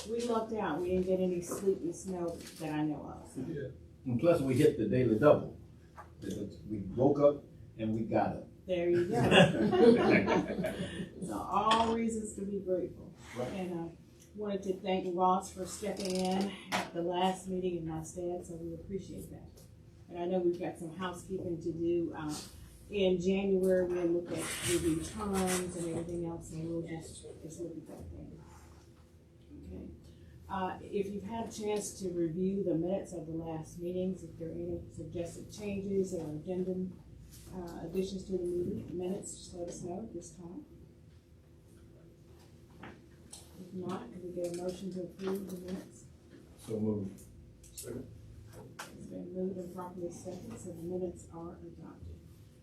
We lucked out. We didn't get any sleet and snow that I know of. So. Yeah. And plus we hit the daily double. We woke up and we got up. There you go. So all reasons to be grateful. Right. And wanted to thank Ross for stepping in at the last meeting in my stead, so we appreciate that. And I know we've got some housekeeping to do. In January, we'll look at the returns and everything else, and we'll just look at that thing. Okay. If you've had a chance to review the minutes of the last meetings, if there are any suggested changes or addendum additions to the meeting minutes, just let us know at this time. If not, can we get a motion to approve the minutes? So moved. Second. It's been moved and properly seconded, so the minutes are adopted.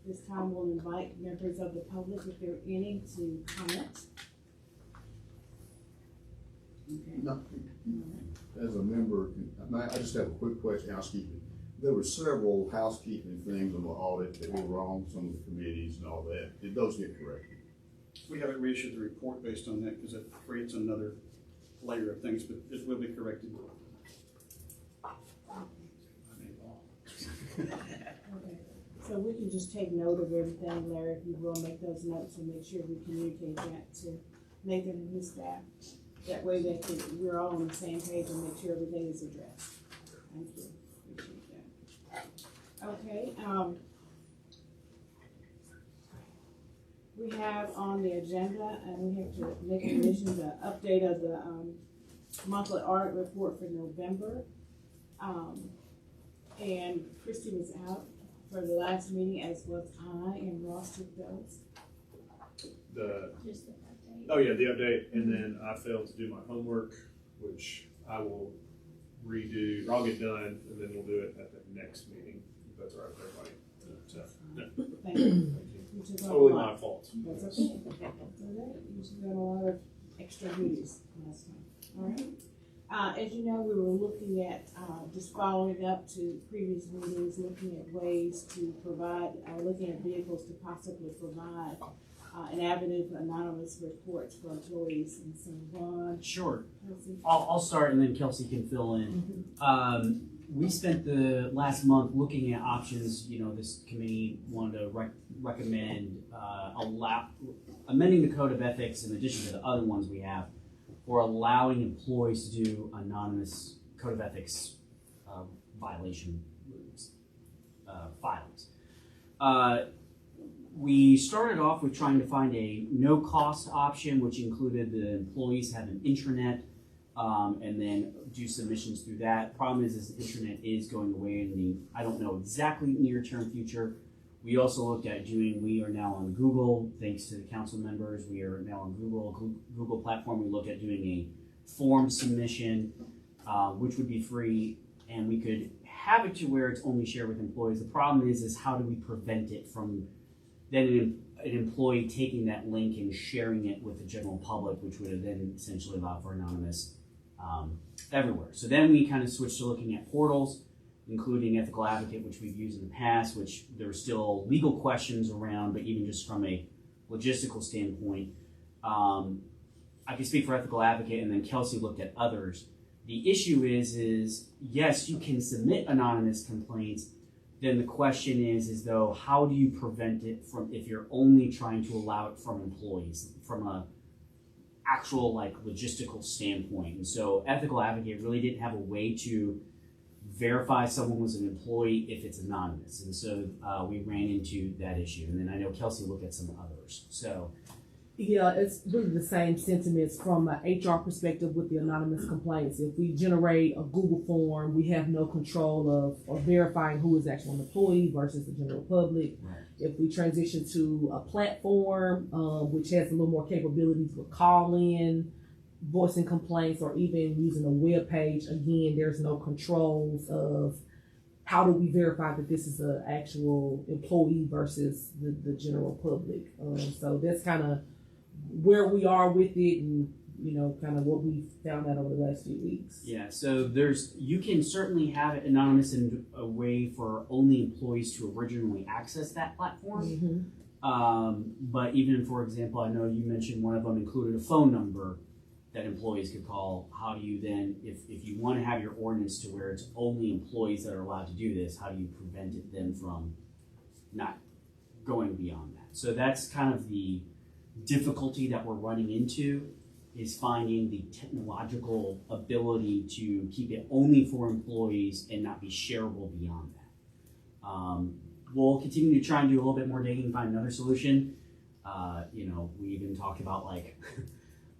This time we'll invite members of the public, if there are any, to comment. Okay. No. All right. As a member, I just have a quick question, housekeeping. There were several housekeeping things on the audit that were wrong, some of the committees and all that. Did those get corrected? We haven't reissued the report based on that because it creates another layer of things, but it will be corrected. Okay, so we can just take note of everything, Larry, if you will, make those notes and make sure we communicate that to Nathan and his staff. That way we're all on the same page and make sure everything is addressed. Thank you, appreciate that. Okay, we have on the agenda, and we have to make a revision, the update of the monthly audit report for November. And Christy was out for the last meeting, as was I, and Ross took those. Just the update. Oh yeah, the update, and then I failed to do my homework, which I will redo, or I'll get done, and then we'll do it at the next meeting, if that's all right with everybody. So, no. Thank you. You took on a Totally lot. my fault. That's okay. That's all right. You took on a lot of extra duties last time. All right. As you know, we were looking at, just following up to previous meetings, looking at ways to provide, looking at vehicles to possibly provide an avenue for anonymous reports for employees. And so, Ron, Sure. Kelsey. I'll start and then Kelsey can fill in. We spent the last month looking at options. You know, this committee wanted to recommend amending the code of ethics in addition to the other ones we have, for allowing employees to do anonymous code of ethics violation filings. We started off with trying to find a no-cost option, which included the employees have an intranet and then do submissions through that. Problem is the intranet is going away in the, I don't know exactly near-term future. We also looked at we are now on Google, thanks to the council members. We are now on Google platform. We looked at doing a form submission, which would be free, and we could have it to where it's only shared with employees. The problem is how do we prevent it from then an employee taking that link and sharing it with the general public, which would then essentially allow for anonymous everywhere. So then we kind of switched to looking at portals, including Ethical Advocate, which we've used in the past, which there are still legal questions around, but even just from a logistical standpoint, I can speak for Ethical Advocate, and then Kelsey looked at others. The issue is yes, you can submit anonymous complaints. Then the question is though, how do you prevent it from, if you're only trying to allow it from employees, from a actual logistical standpoint? And so Ethical Advocate really didn't have a way to verify someone was an employee if it's anonymous. And so we ran into that issue. And then I know Kelsey looked at some others. So yeah, it's really the same sentiments from an HR perspective with the anonymous complaints. If we generate a Google form, we have no control of verifying who is actually an employee versus the general public. Right. If we transition to a platform, which has a little more capabilities with call-in, voicing complaints, or even using a web page, again, there's no controls of how do we verify that this is an actual employee versus the general public. So that's kind of where we are with it, and kind of what we found out over the last few weeks. yeah, so you can certainly have it anonymous in a way for only employees to originally access that platform. Mm-hmm. But even, for example, I know you mentioned one of them included a phone number that employees could call. How do you then, if you want to have your ordinance to where it's only employees that are allowed to do this, how do you prevent them from not going beyond that? So that's kind of the difficulty that we're running into, is finding the technological ability to keep it only for employees and not be shareable beyond that. We'll continue to try and do a little bit more digging, find another solution. We even talked about like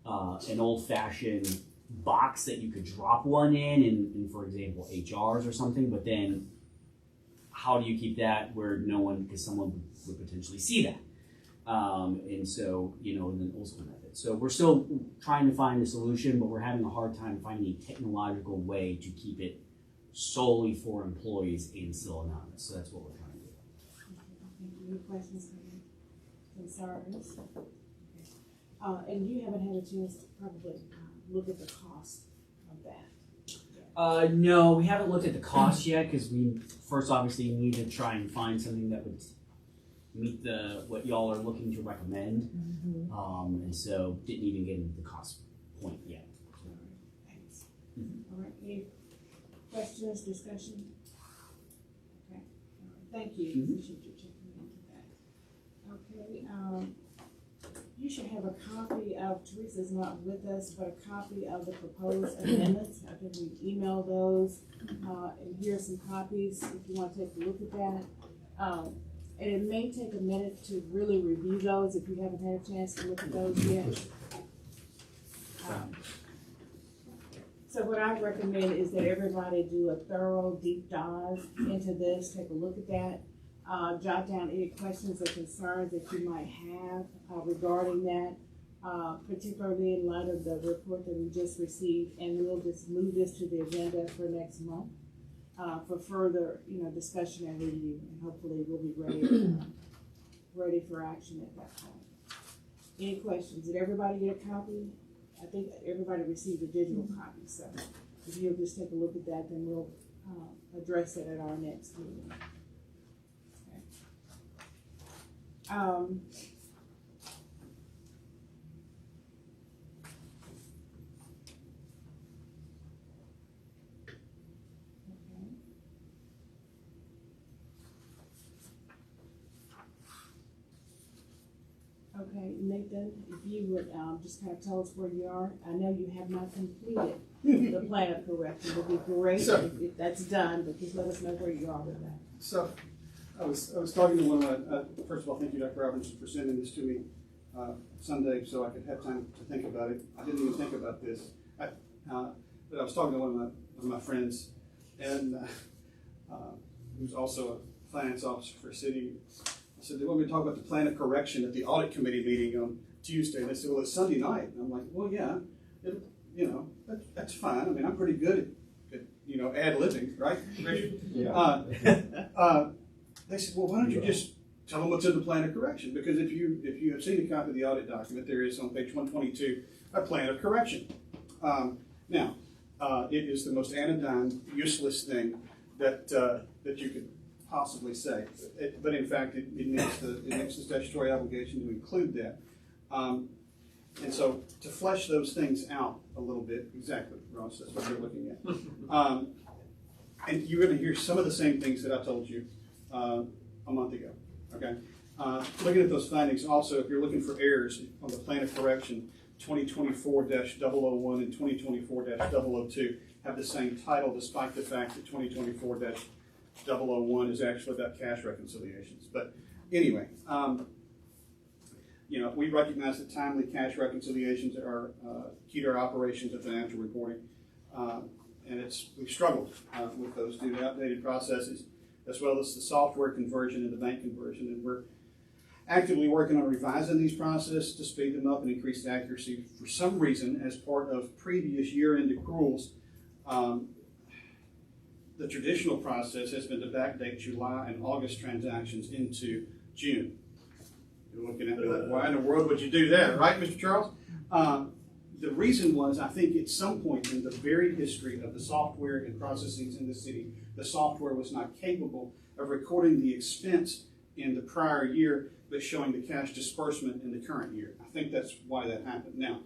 an old-fashioned box that you could drop one in, for example, HRs or something, but then how do you keep that where no one, because someone would potentially see that? And so, and then old school method. So we're still trying to find a solution, but we're having a hard time finding a technological way to keep it solely for employees and still anonymous. So that's what we're trying to do. Any questions, concerns? And you haven't had a chance to probably look at the cost of that. No, we haven't looked at the cost yet, because we first obviously need to try and find something that would meet what y'all are looking to recommend. And so didn't even get into the cost point yet. All right, thanks. All right, any questions, discussion? Okay, all right, thank you. Appreciate you checking into that. Okay, you should have a copy of, Teresa's not with us, but a copy of the proposed amendments. I think we emailed those, and here's some copies if you want to take a look at that. And it may take a minute to really review those if you haven't had a chance to look at those yet. So what I recommend is that everybody do a thorough deep dive into this, take a look at that, jot down any questions or concerns that you might have regarding that, particularly in light of the report that we just received, and we'll just move this to the agenda for next month. For further, discussion and review, and hopefully we'll be ready for action at that point. Any questions? Did everybody get a copy? I think everybody received a digital copy, so if you'll just take a look at that, then we'll address it at our next meeting. Okay. Okay, Nathan, if you would just kind of tell us where you are. I know you have not completed the plan of correction. It would be great if that's done, but just let us know where you are with that. So, I was talking to one of my, first of all, thank you, Dr. Robinson, for sending this to me Sunday so I could have time to think about it. I didn't even think about this. But I was talking to one of my friends, and who's also a finance officer for a city. I said, they want me to talk about the plan of correction at the audit committee meeting on Tuesday. And they said, well, it's Sunday night. And I'm like, well, yeah, that's fine. I mean, I'm pretty good at ad-libbing, right? Yeah. They said, well, why don't you just tell them what's in the plan of correction? Because if you have seen a copy of the audit document, there is on page 122 a plan of correction. Now, it is the most anodyne, useless thing that you could possibly say, but in fact, it makes the statutory obligation to include that. And so, to flesh those things out a little bit, exactly, Ross, that's what you're looking at. And you're going to hear some of the same things that I told you a month ago. Okay. Looking at those findings, also, if you're looking for errors on the plan of correction, 2024-001 and 2024-002 have the same title, despite the fact that 2024-001 is actually about cash reconciliations. But anyway, we recognize that timely cash reconciliations are key to our operations and financial reporting, and we've struggled with those due to outdated processes, as well as the software conversion and the bank conversion, and we're actively working on revising these processes to speed them up and increase the accuracy. For some reason, as part of previous year-end accruals, the traditional process has been to backdate July and August transactions into June. You're looking at me like, why in the world would you do that, right, Mr. Charles? The reason was, I think at some point in the very history of the software and processes in the city, the software was not capable of recording the expense in the prior year, but showing the cash disbursement in the current year. I think that's why that happened. Now,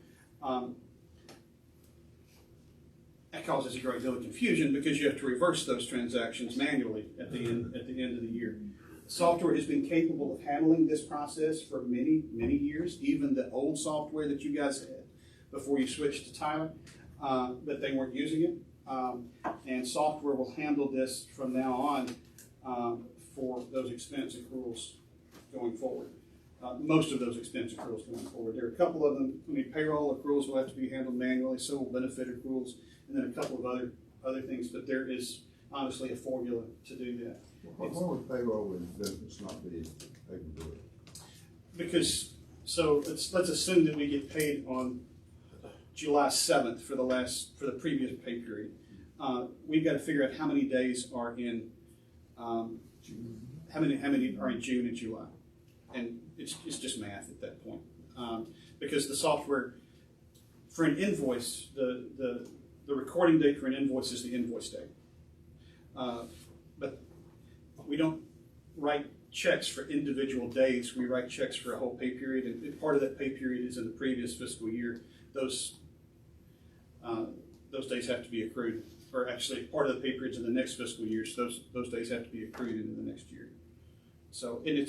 that causes a great deal of confusion because you have to reverse those transactions manually at the end of the year. Software has been capable of handling this process for many, many years, even the old software that you guys had before you switched to Tyler, but they weren't using it. And software will handle this from now on for those expense accruals going forward. Most of those expense accruals going forward. There are a couple of them. Payroll accruals will have to be handled manually, so will benefit accruals, and then a couple of other things. But there is honestly a formula to do that. Why would payroll and benefits not be able to do it? Because let's assume that we get paid on July 7th for the previous pay period. We've got to figure out how many days are in how many are in June and July, and it's just math at that point. Because the software for an invoice, the recording date for an invoice is the invoice date. But we don't write checks for individual days. We write checks for a whole pay period, and part of that pay period is in the previous fiscal year. Those days have to be accrued, or actually part of the pay period's in the next fiscal year, so those days have to be accrued into the next year. So, and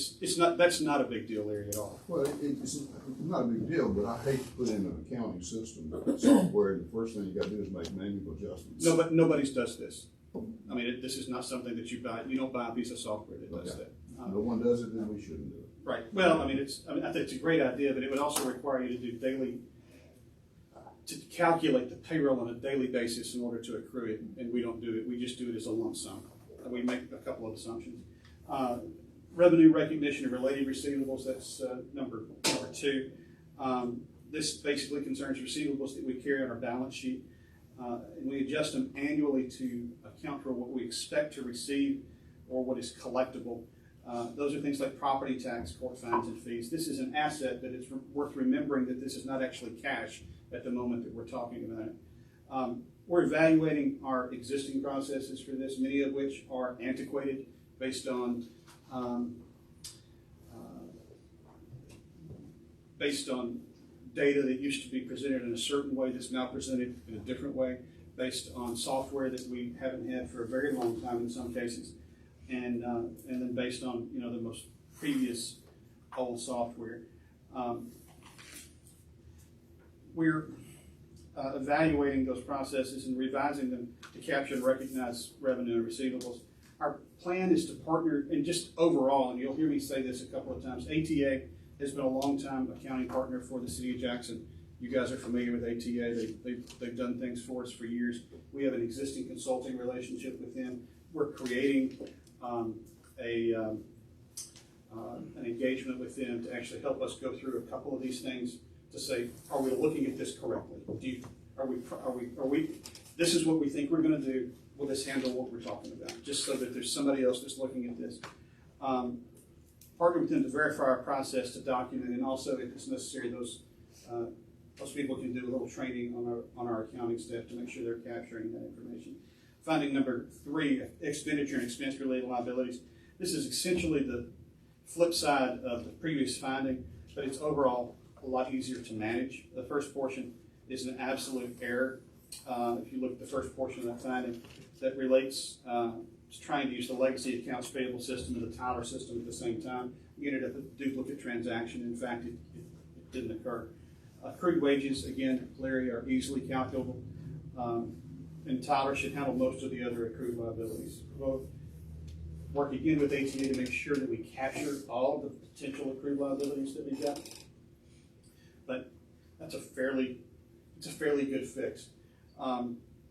that's not a big deal, Larry, at all. Well, it's not a big deal, but I hate to put in an accounting system software, and the first thing you gotta do is make manual adjustments. No, but nobody's does this. I mean, this is not something that you buy. You don't buy a piece of software that does that. No one does it, then we shouldn't do it. Right. Well, I think it's a great idea, but it would also require you to do to calculate the payroll on a daily basis in order to accrue it, and we don't do it. We just do it as a lump sum. We make a couple of assumptions. Revenue recognition of related receivables, that's number 2. This basically concerns receivables that we carry on our balance sheet, and we adjust them annually to account for what we expect to receive or what is collectible. Those are things like property tax, court fines, and fees. This is an asset, but it's worth remembering that this is not actually cash at the moment that we're talking about it. We're evaluating our existing processes for this, many of which are antiquated based on data that used to be presented in a certain way that's now presented in a different way, based on software that we haven't had for a very long time in some cases, and then based on the most previous old software. We're evaluating those processes and revising them to capture and recognize revenue and receivables. Our plan is to partner, and just overall, and you'll hear me say this a couple of times, ATA has been a long-time accounting partner for the City of Jackson. You guys are familiar with ATA. They've done things for us for years. We have an existing consulting relationship with them. We're creating an engagement with them to actually help us go through a couple of these things to say, are we looking at this correctly? Are we? This is what we think we're going to do. Will this handle what we're talking about? Just so that there's somebody else that's looking at this. Partner with them to verify our process, to document, and also, if it's necessary, those people can do a little training on our accounting staff to make sure they're capturing that information. Finding number 3, expenditure and expense related liabilities. This is essentially the flip side of the previous finding, but it's overall a lot easier to manage. The first portion is an absolute error. If you look at the first portion of that finding, that relates to trying to use the legacy accounts payable system and the Tyler system at the same time. You ended up with a duplicate transaction. In fact, it didn't occur. Accrued wages, again, Larry, are easily calculable, and Tyler should handle most of the other accrued liabilities. We'll work again with ATA to make sure that we capture all the potential accrued liabilities that we've got. But that's a fairly good fix.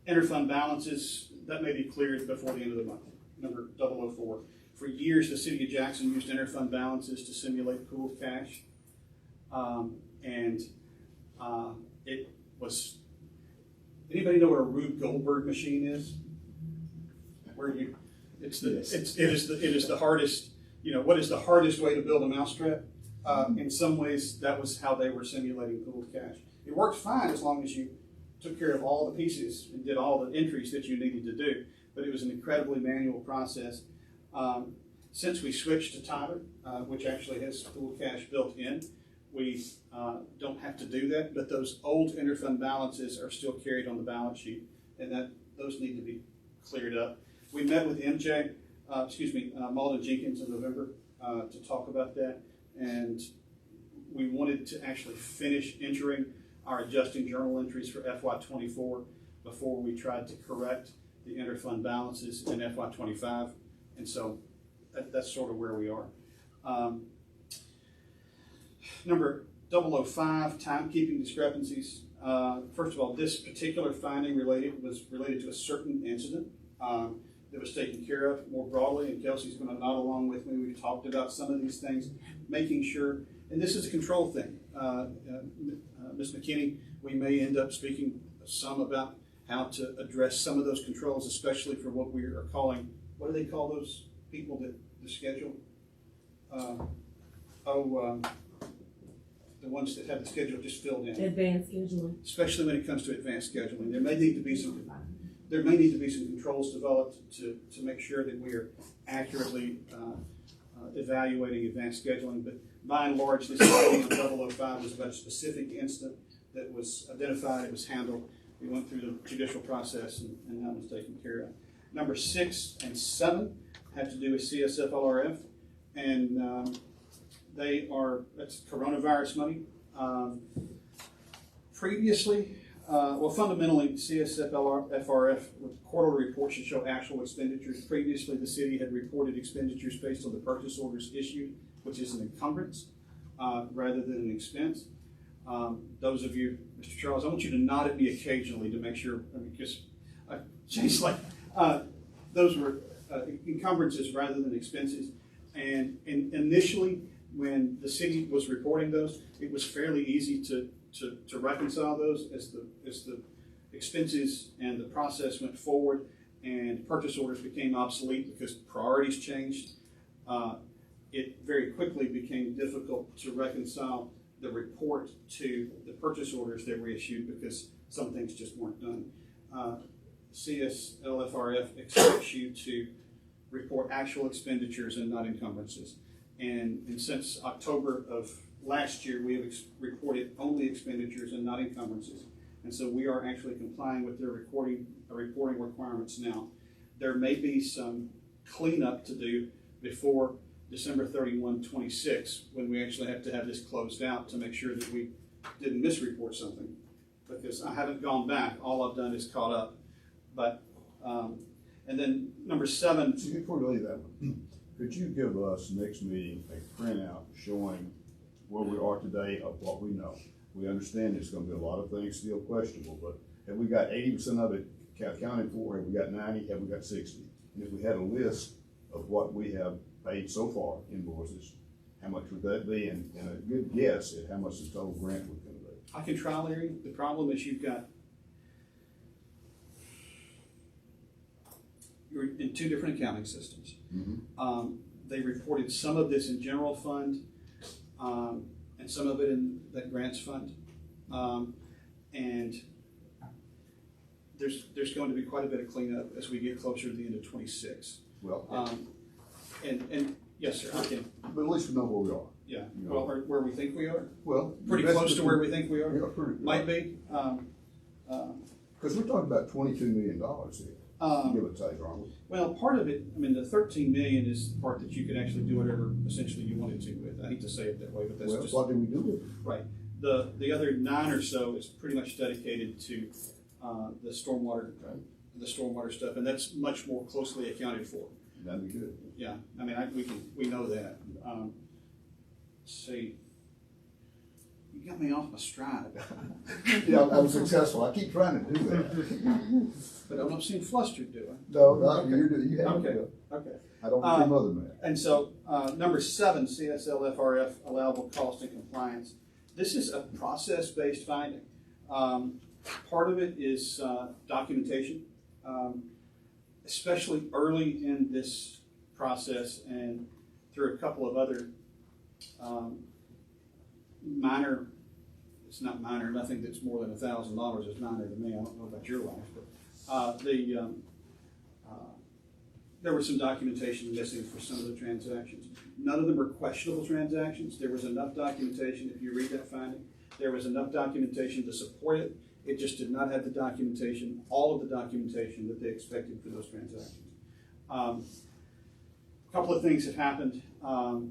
Interfund balances, that may be cleared before the end of the month. Number 004. For years, the City of Jackson used interfund balances to simulate pooled cash. It was, anybody know what a Rube Goldberg machine is? It is the hardest, what is the hardest way to build a mousetrap? In some ways, that was how they were simulating pooled cash. It worked fine as long as you took care of all the pieces and did all the entries that you needed to do, but it was an incredibly manual process. Since we switched to Tyler, which actually has pooled cash built in, we don't have to do that, but those old interfund balances are still carried on the balance sheet and those need to be cleared up. We met with Malden Jenkins in November to talk about that, and we wanted to actually finish entering our adjusting journal entries for FY24 before we tried to correct the interfund balances in FY25, and so that's sort of where we are. Number 005, timekeeping discrepancies. First of all, this particular finding was related to a certain incident that was taken care of more broadly, and Kelsey's going to nod along with me. We've talked about some of these things, making sure, and this is a control thing. Ms. McKinney, we may end up speaking some about how to address some of those controls, especially for what we are calling, what do they call those people that the schedule? The ones that have the schedule just filled in. Advanced scheduling. Especially when it comes to advanced scheduling. There may need to be some controls developed to make sure that we are accurately evaluating advanced scheduling. But by and large, this finding in 005 was about a specific incident that was identified, it was handled. We went through the judicial process and that was taken care of. Number 6 and 7 have to do with CSF-LRF, and that's coronavirus money. Previously, fundamentally, CSF-FRF quarterly report should show actual expenditures. Previously, the city had reported expenditures based on the purchase orders issued, which is an encumbrance rather than an expense. Those of you, Mr. Charles, I want you to nod at me occasionally to make sure, because Jay's like, those were encumbrances rather than expenses. And initially, when the city was reporting those, it was fairly easy to reconcile those as the expenses and the process went forward and purchase orders became obsolete because priorities changed. It very quickly became difficult to reconcile the report to the purchase orders that were issued because some things just weren't done. CSLFRF expects you to report actual expenditures and not encumbrances. And since October of last year, we have reported only expenditures and not encumbrances. And so we are actually complying with their reporting requirements now. There may be some cleanup to do before December 31, 26, when we actually have to have this closed out to make sure that we didn't misreport something. Because I haven't gone back. All I've done is caught up. But, and then number 7. So before we leave that one, could you give us next meeting a printout showing where we are today of what we know? We understand there's going to be a lot of things still questionable, but have we got 80% of it accounted for? Have we got 90? Have we got 60? And if we had a list of what we have paid so far, invoices, how much would that be? And a good guess at how much the total grant would come be. I can try, Larry. The problem is you're in 2 different accounting systems. Mm-hmm. They reported some of this in general fund and some of it in that grants fund. And there's going to be quite a bit of cleanup as we get closer to the end of 26. Well, and yes, sir, I can. but at least we know where we are. Yeah. You know. Well, where we think we are. Well, Pretty close to where we think we are. Yeah, pretty. Might be. Because we're talking about $22 million here, give or take, aren't we? Well, part of it, I mean, the 13 million is the part that you could actually do whatever essentially you wanted to with. I hate to say it that way, but that's Well, just what did we do with it? right. The other 9 or so is pretty much dedicated to the stormwater stuff, and that's much more closely accounted for. That'd be good. Yeah, I mean, we know that. Let's see. You got me off my stride. Yeah, I was successful. I keep trying to do that. But I'm not seeing flustered, do I? No, Okay. you have Okay. to. Okay. I don't want your mother mad. And so, number 7, CSLFRF, allowable cost and compliance. This is a process-based finding. Part of it is documentation, especially early in this process and through a couple of other minor, it's not minor, nothing that's more than $1,000 is minor to me. I don't know about your life, but there was some documentation missing for some of the transactions. None of them were questionable transactions. There was enough documentation, if you read that finding, there was enough documentation to support it, It just did not have the documentation, all of the documentation that they expected for those transactions. A couple of things have happened. Our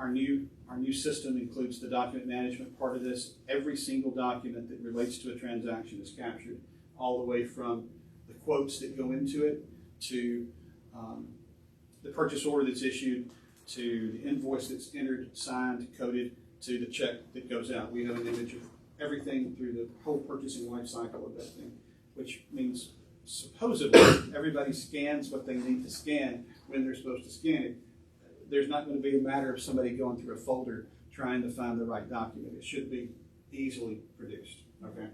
new system includes the document management part of this. Every single document that relates to a transaction is captured, all the way from the quotes that go into it to the purchase order that's issued, to the invoice that's entered, signed, coded, to the check that goes out. We have an image of everything through the whole purchasing life cycle of that thing, which means supposedly everybody scans what they need to scan when they're supposed to scan it. There's not going to be a matter of somebody going through a folder trying to find the right document. It should be easily produced. Okay.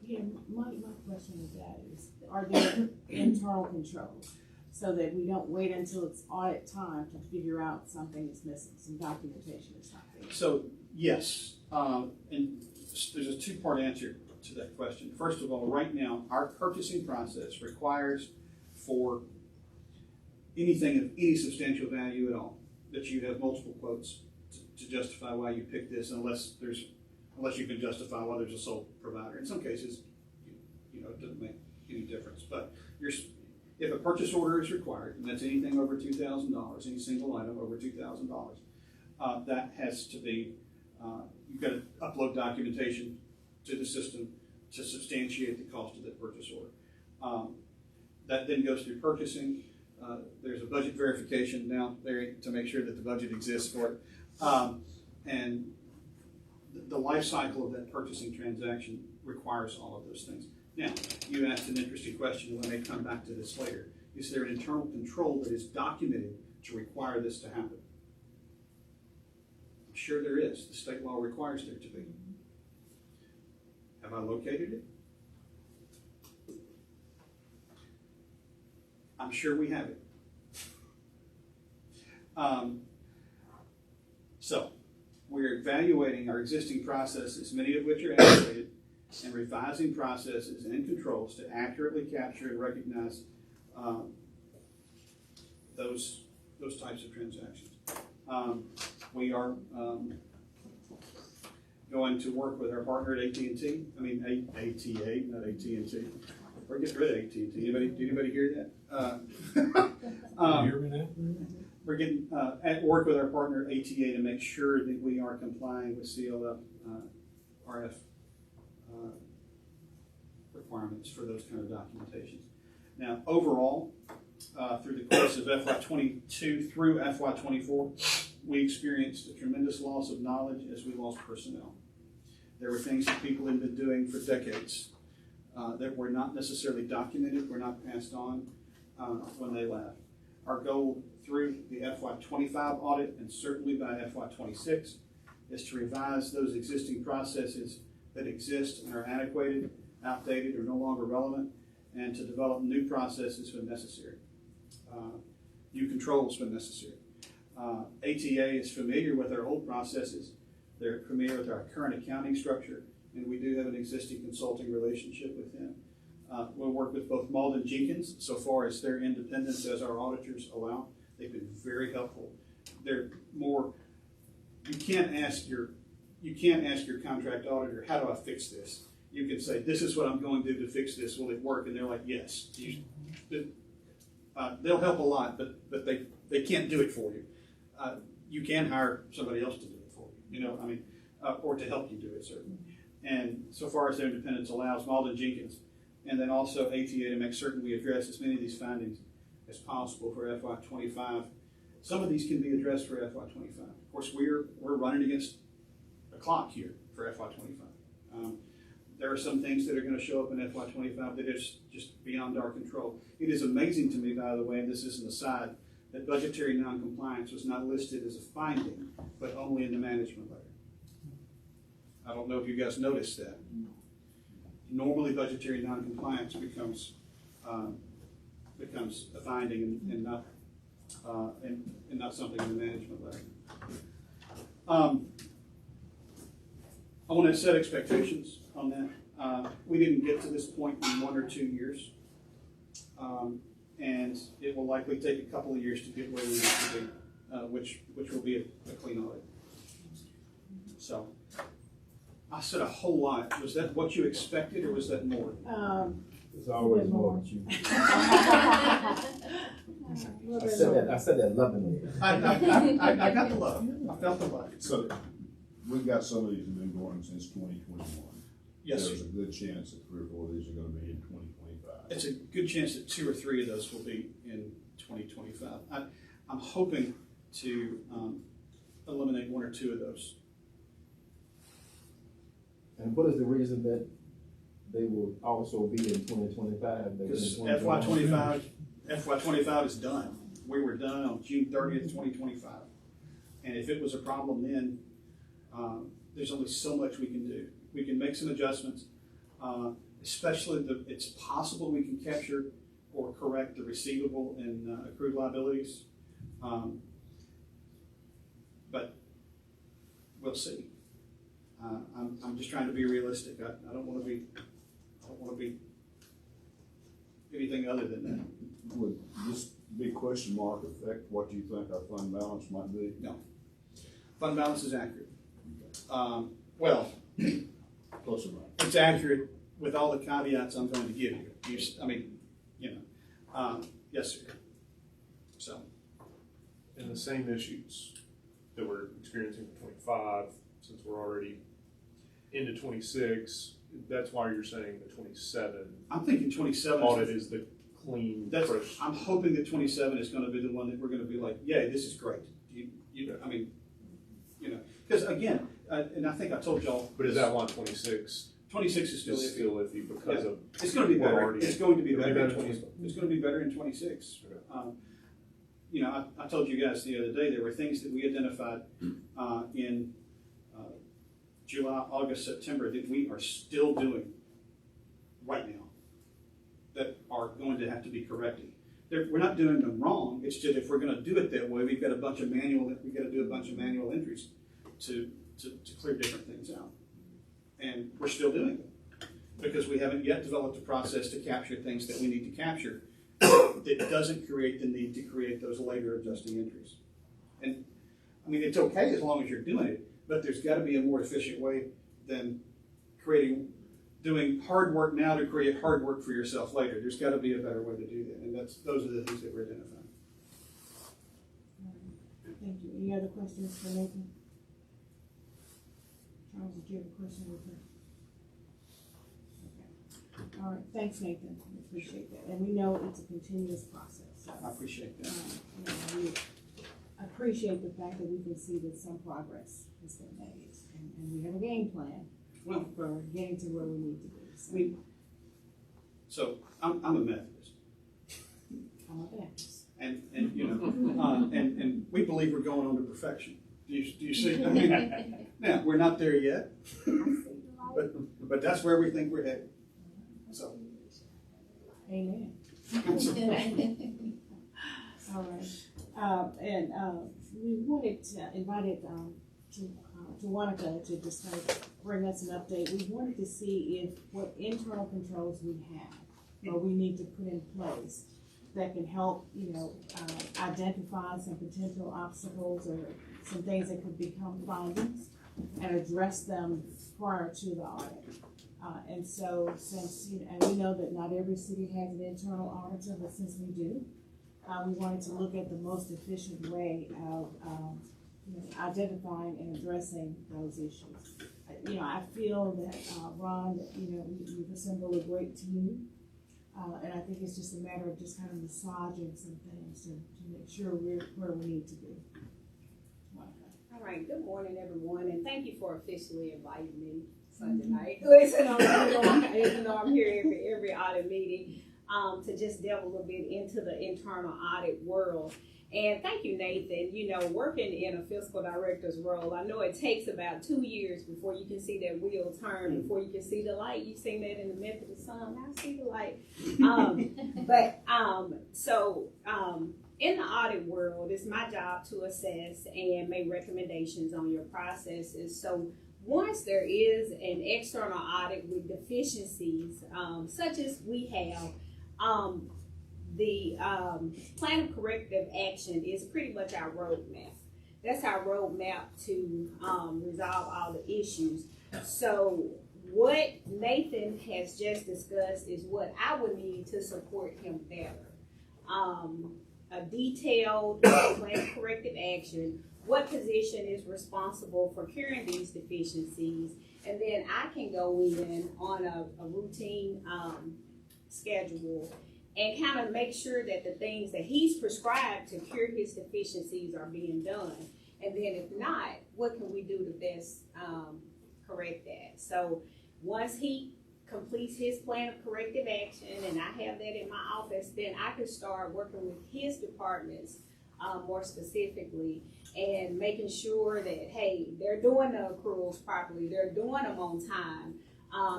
Yeah, my question with that is, are there internal controls so that we don't wait until it's audit time to figure out something is missing, some documentation is not there? So yes, and there's a two-part answer to that question. First of all, right now, our purchasing process requires for anything of any substantial value at all that you have multiple quotes to justify why you picked this, unless you can justify why there's a sole provider. In some cases, it doesn't make any difference. But if a purchase order is required, and that's anything over $2,000, any single item over $2,000, that has to be, you've got to upload documentation to the system to substantiate the cost of that purchase order. That then goes through purchasing. There's a budget verification now there to make sure that the budget exists for it. And the life cycle of that purchasing transaction requires all of those things. Now, you asked an interesting question, and we may come back to this later. Is there an internal control that is documented to require this to happen? I'm sure there is. The state law requires there to be. Have I located it? I'm sure we have it. So, we're evaluating our existing processes, many of which are antiquated, and revising processes and controls to accurately capture and recognize those types of transactions. We are going to work with our partner at AT&T. I mean, ATA, not AT&T. We're getting rid of AT&T. Did anybody hear that? You hear me now? We're getting at work with our partner ATA to make sure that we are complying with CLF RF requirements for those kind of documentations. Now, overall, through the course of FY22 through FY24, we experienced a tremendous loss of knowledge as we lost personnel. There were things that people had been doing for decades that were not necessarily documented, were not passed on when they left. Our goal through the FY25 audit, and certainly by FY26, is to revise those existing processes that exist and are antiquated, outdated, or no longer relevant, and to develop new processes when necessary, new controls when necessary. ATA is familiar with our old processes. They're familiar with our current accounting structure, and we do have an existing consulting relationship with them. We'll work with both Malden Jenkins so far as their independence as our auditors allow. They've been very helpful. They're more, you can't ask your contract auditor, how do I fix this? You can say, this is what I'm going to do to fix this. Will it work? And they're like, yes. They'll help a lot, but they can't do it for you. You can hire somebody else to do it for you, or to help you do it, certainly. And so far as their independence allows, Malden Jenkins, and then also ATA to make certain we address as many of these findings as possible for FY25. Some of these can be addressed for FY25. Of course, we're running against a clock here for FY25. There are some things that are going to show up in FY25 that is just beyond our control. It is amazing to me, by the way, and this is an aside, that budgetary noncompliance was not listed as a finding, but only in the management letter. I don't know if you guys noticed that. Normally, budgetary noncompliance becomes a finding and not something in the management letter. I want to set expectations on that. We didn't get to this point in 1 or 2 years, and it will likely take a couple of years to get where we need to be, which will be a clean audit. So, I said a whole lot. Was that what you expected or was that more? It's always more what you. I I said that lovingly. I got the love. I felt the love. So, we've got some of these have been going since 2021. Yes, There's sir. a good chance that 3 or 4 of these are gonna be in 2025. It's a good chance that 2 or 3 of those will be in 2025. I'm hoping to eliminate 1 or 2 of those. And what is the reason that they will also be in 2025? Because FY25 is done. We were done on June 30th, 2025. And if it was a problem then, there's only so much we can do. We can make some adjustments, especially it's possible we can capture or correct the receivable and accrued liabilities. But we'll see. I'm just trying to be realistic. I don't want to be anything other than that. Would this big question mark affect what you think our fund balance might be? No. Fund balance is accurate. Well, Close enough. it's accurate with all the caveats I'm going to give you. Yes, sir. So, And the same issues that we're experiencing for 25, since we're already into 26, that's why you're saying the 27 I'm thinking 27. audit is the clean, fresh. I'm hoping that 27 is going to be the one that we're going to be like, yeah, this is great. Because again, and I think I told y'all. But is that why 26 26 is still is iffy. still iffy because of It's going to be we're better. already- It's going to be It'll be better in better in 20. It's going to be better in 26. Okay. I told you guys the other day there were things that we identified in July, August, September that we are still doing right now that are going to have to be corrected. We're not doing them wrong. It's just if we're going to do it that way, we've got to do a bunch of manual entries to clear different things out. And we're still doing it because we haven't yet developed a process to capture things that we need to capture that doesn't create the need to create those later adjusting entries. And I mean, it's okay as long as you're doing it, but there's got to be a more efficient way than doing hard work now to create hard work for yourself later. There's got to be a better way to do that, and those are the things that we're identifying. Thank you. Any other questions for Nathan? Charles, did you have a question with her? Okay. All right, thanks, Nathan. We appreciate that. And we know it's a continuous process. So, I appreciate that. we appreciate the fact that we can see that some progress has been made. And we have a game plan for getting to where we need to be. So, I'm a Methodist, I'm a Baptist. and and we believe we're going on to perfection. Do you see? I mean, now we're not there yet, but that's where we think we're headed. So, Amen. All right. We wanted to invite to Monica to just kind of bring us an update. We wanted to see if what internal controls we have or we need to put in place that can help, identify some potential obstacles or some things that could become findings and address them prior to the audit. And so since, and we know that not every city has an internal auditor, but since we do, we wanted to look at the most efficient way of identifying and addressing those issues. I feel that, Ron, that, we've assembled a great team. And I think it's just a matter of just kind of massaging some things to make sure we're where we need to be. All right, good morning, everyone, and thank you for officially inviting me Sunday night. Listen, even though I'm here every audit meeting, to just delve a little bit into the internal audit world. And thank you, Nathan. Working in a fiscal director's role, I know it takes about 2 years before you can see that wheel turn, before you can see the light. You've seen that in the Methodist sun. I see the light. In the audit world, it's my job to assess and make recommendations on your processes. So once there is an external audit with deficiencies, such as we have, the plan of corrective action is pretty much our roadmap. That's our roadmap to resolve all the issues. So what Nathan has just discussed is what I would need to support him better. A detailed plan of corrective action, what position is responsible for curing these deficiencies, and then I can go in on a routine schedule and kind of make sure that the things that he's prescribed to cure his deficiencies are being done. And then if not, what can we do to best correct that? So once he completes his plan of corrective action and I have that in my office, then I can start working with his departments more specifically and making sure that, hey, they're doing the accruals properly, they're doing them on time,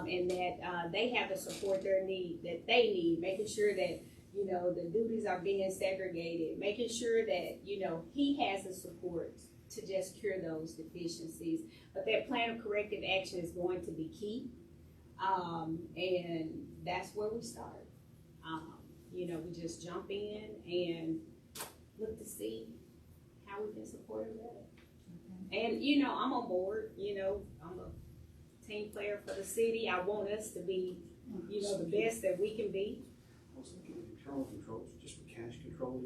and that they have the support that they need, making sure that, you know, the duties are being segregated, making sure that, you know, he has the support to just cure those deficiencies. But that plan of corrective action is going to be key, and that's where we start. You know, we just jump in and look to see how we can support him better. And, you know, I'm on board. You know, I'm a team player for the city. I want us to be, you know, the best that we can be. Also, internal controls, just for cash control,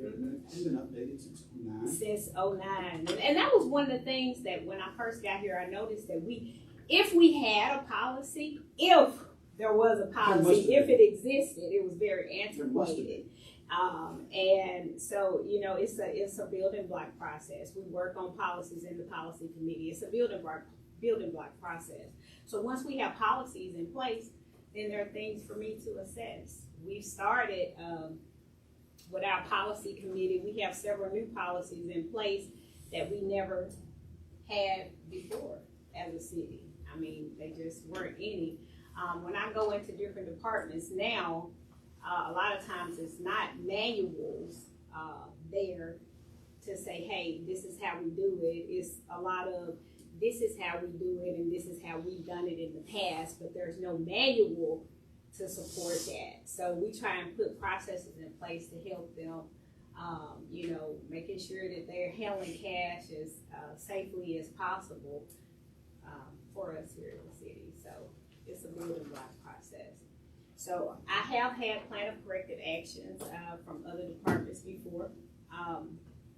has been updated since 09. Since 09. And that was one of the things that when I first got here, I noticed that if we had a policy, if there was a policy, if it existed, it was very antiquated. And so, you know, it's a building block process. We work on policies in the policy committee. It's a building block process. So once we have policies in place, then there are things for me to assess. We've started with our policy committee. We have several new policies in place that we never had before as a city. I mean, they just weren't any. When I go into different departments now, a lot of times it's not manuals there to say, hey, this is how we do it. It's a lot of, this is how we do it and this is how we've done it in the past, but there's no manual to support that. So we try and put processes in place to help them, you know, making sure that they're handling cash as safely as possible for us here in the city. So it's a building block process. So I have had plan of corrective actions from other departments before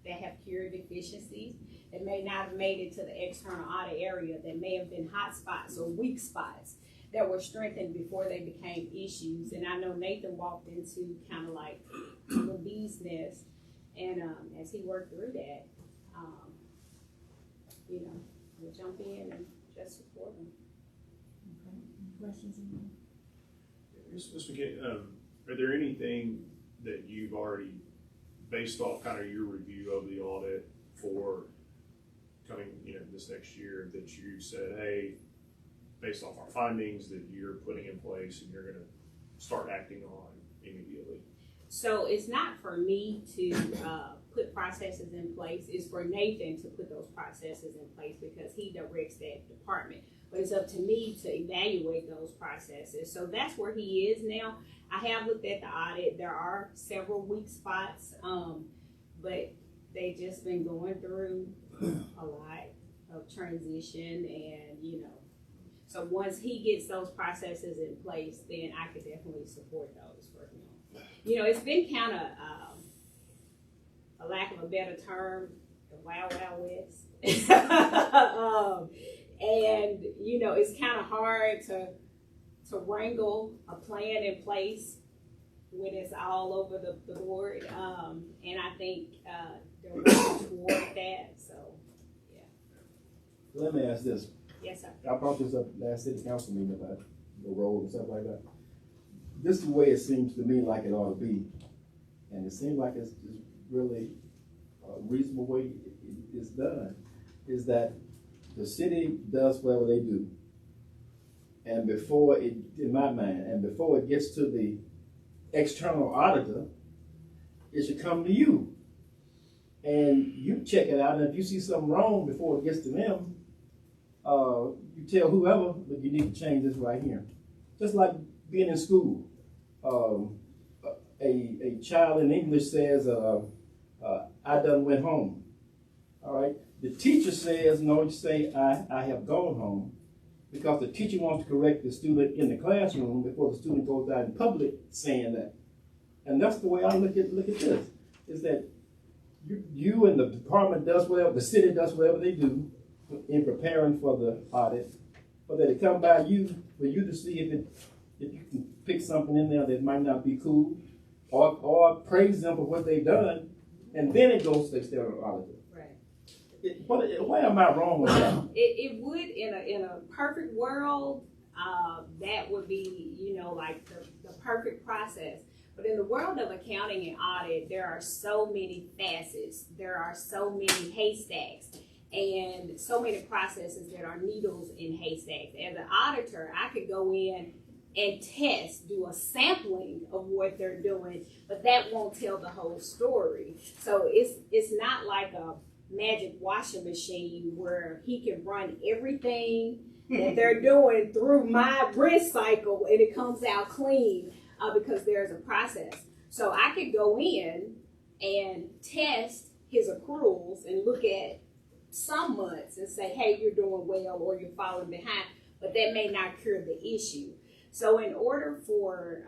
that have cured deficiencies that may not have made it to the external audit area, that may have been hot spots or weak spots that were strengthened before they became issues. And I know Nathan walked into kind of like the bee's nest, and as he worked through that, you know, we'll jump in and just support him. Okay. Any questions? Ms. McKay, are there anything that you've already, based off kind of your review of the audit for coming, you know, this next year, that you said, hey, based off our findings, that you're putting in place and you're going to start acting on immediately? So it's not for me to put processes in place. It's for Nathan to put those processes in place because he directs that department. But it's up to me to evaluate those processes. So that's where he is now. I have looked at the audit. There are several weak spots, but they've just been going through a lot of transition, and, you know, so once he gets those processes in place, then I could definitely support those for him. You know, it's been kind of, a lack of a better term, the Wild Wild West. And, you know, it's kind of hard to wrangle a plan in place when it's all over the board. And I think they're working toward that, so, yeah. Let me ask this. Yes, sir. I brought this up last city council meeting about the role and stuff like that. This is the way it seems to me like it ought to be. And it seems like it's really a reasonable way it's done, is that the city does whatever they do. And before it, in my mind, and before it gets to the external auditor, it should come to you. And you check it out, and if you see something wrong before it gets to them, you tell whoever, look, you need to change this right here. Just like being in school. A child in English says, I done went home. All right. The teacher says, no, you say, I have gone home. because the teacher wants to correct the student in the classroom before the student goes out in public saying that. And that's the way I look at this, is that you and the department does whatever, the city does whatever they do in preparing for the audit, but that it come by you, for you to see if you can pick something in there that might not be cool, or praise them for what they've done, and then it goes to the external auditor. Right. Why am I wrong with that? It would, in a perfect world, that would be, like the perfect process. But in the world of accounting and audit, there are so many facets. There are so many haystacks and so many processes that are needles in haystacks. As an auditor, I could go in and do a sampling of what they're doing, but that won't tell the whole story. So it's not like a magic washing machine where he can run everything that they're doing through my rinse cycle and it comes out clean. Because there's a process. So I could go in and test his accruals and look at some months and say, hey, you're doing well or you're falling behind, but that may not cure the issue. So in order for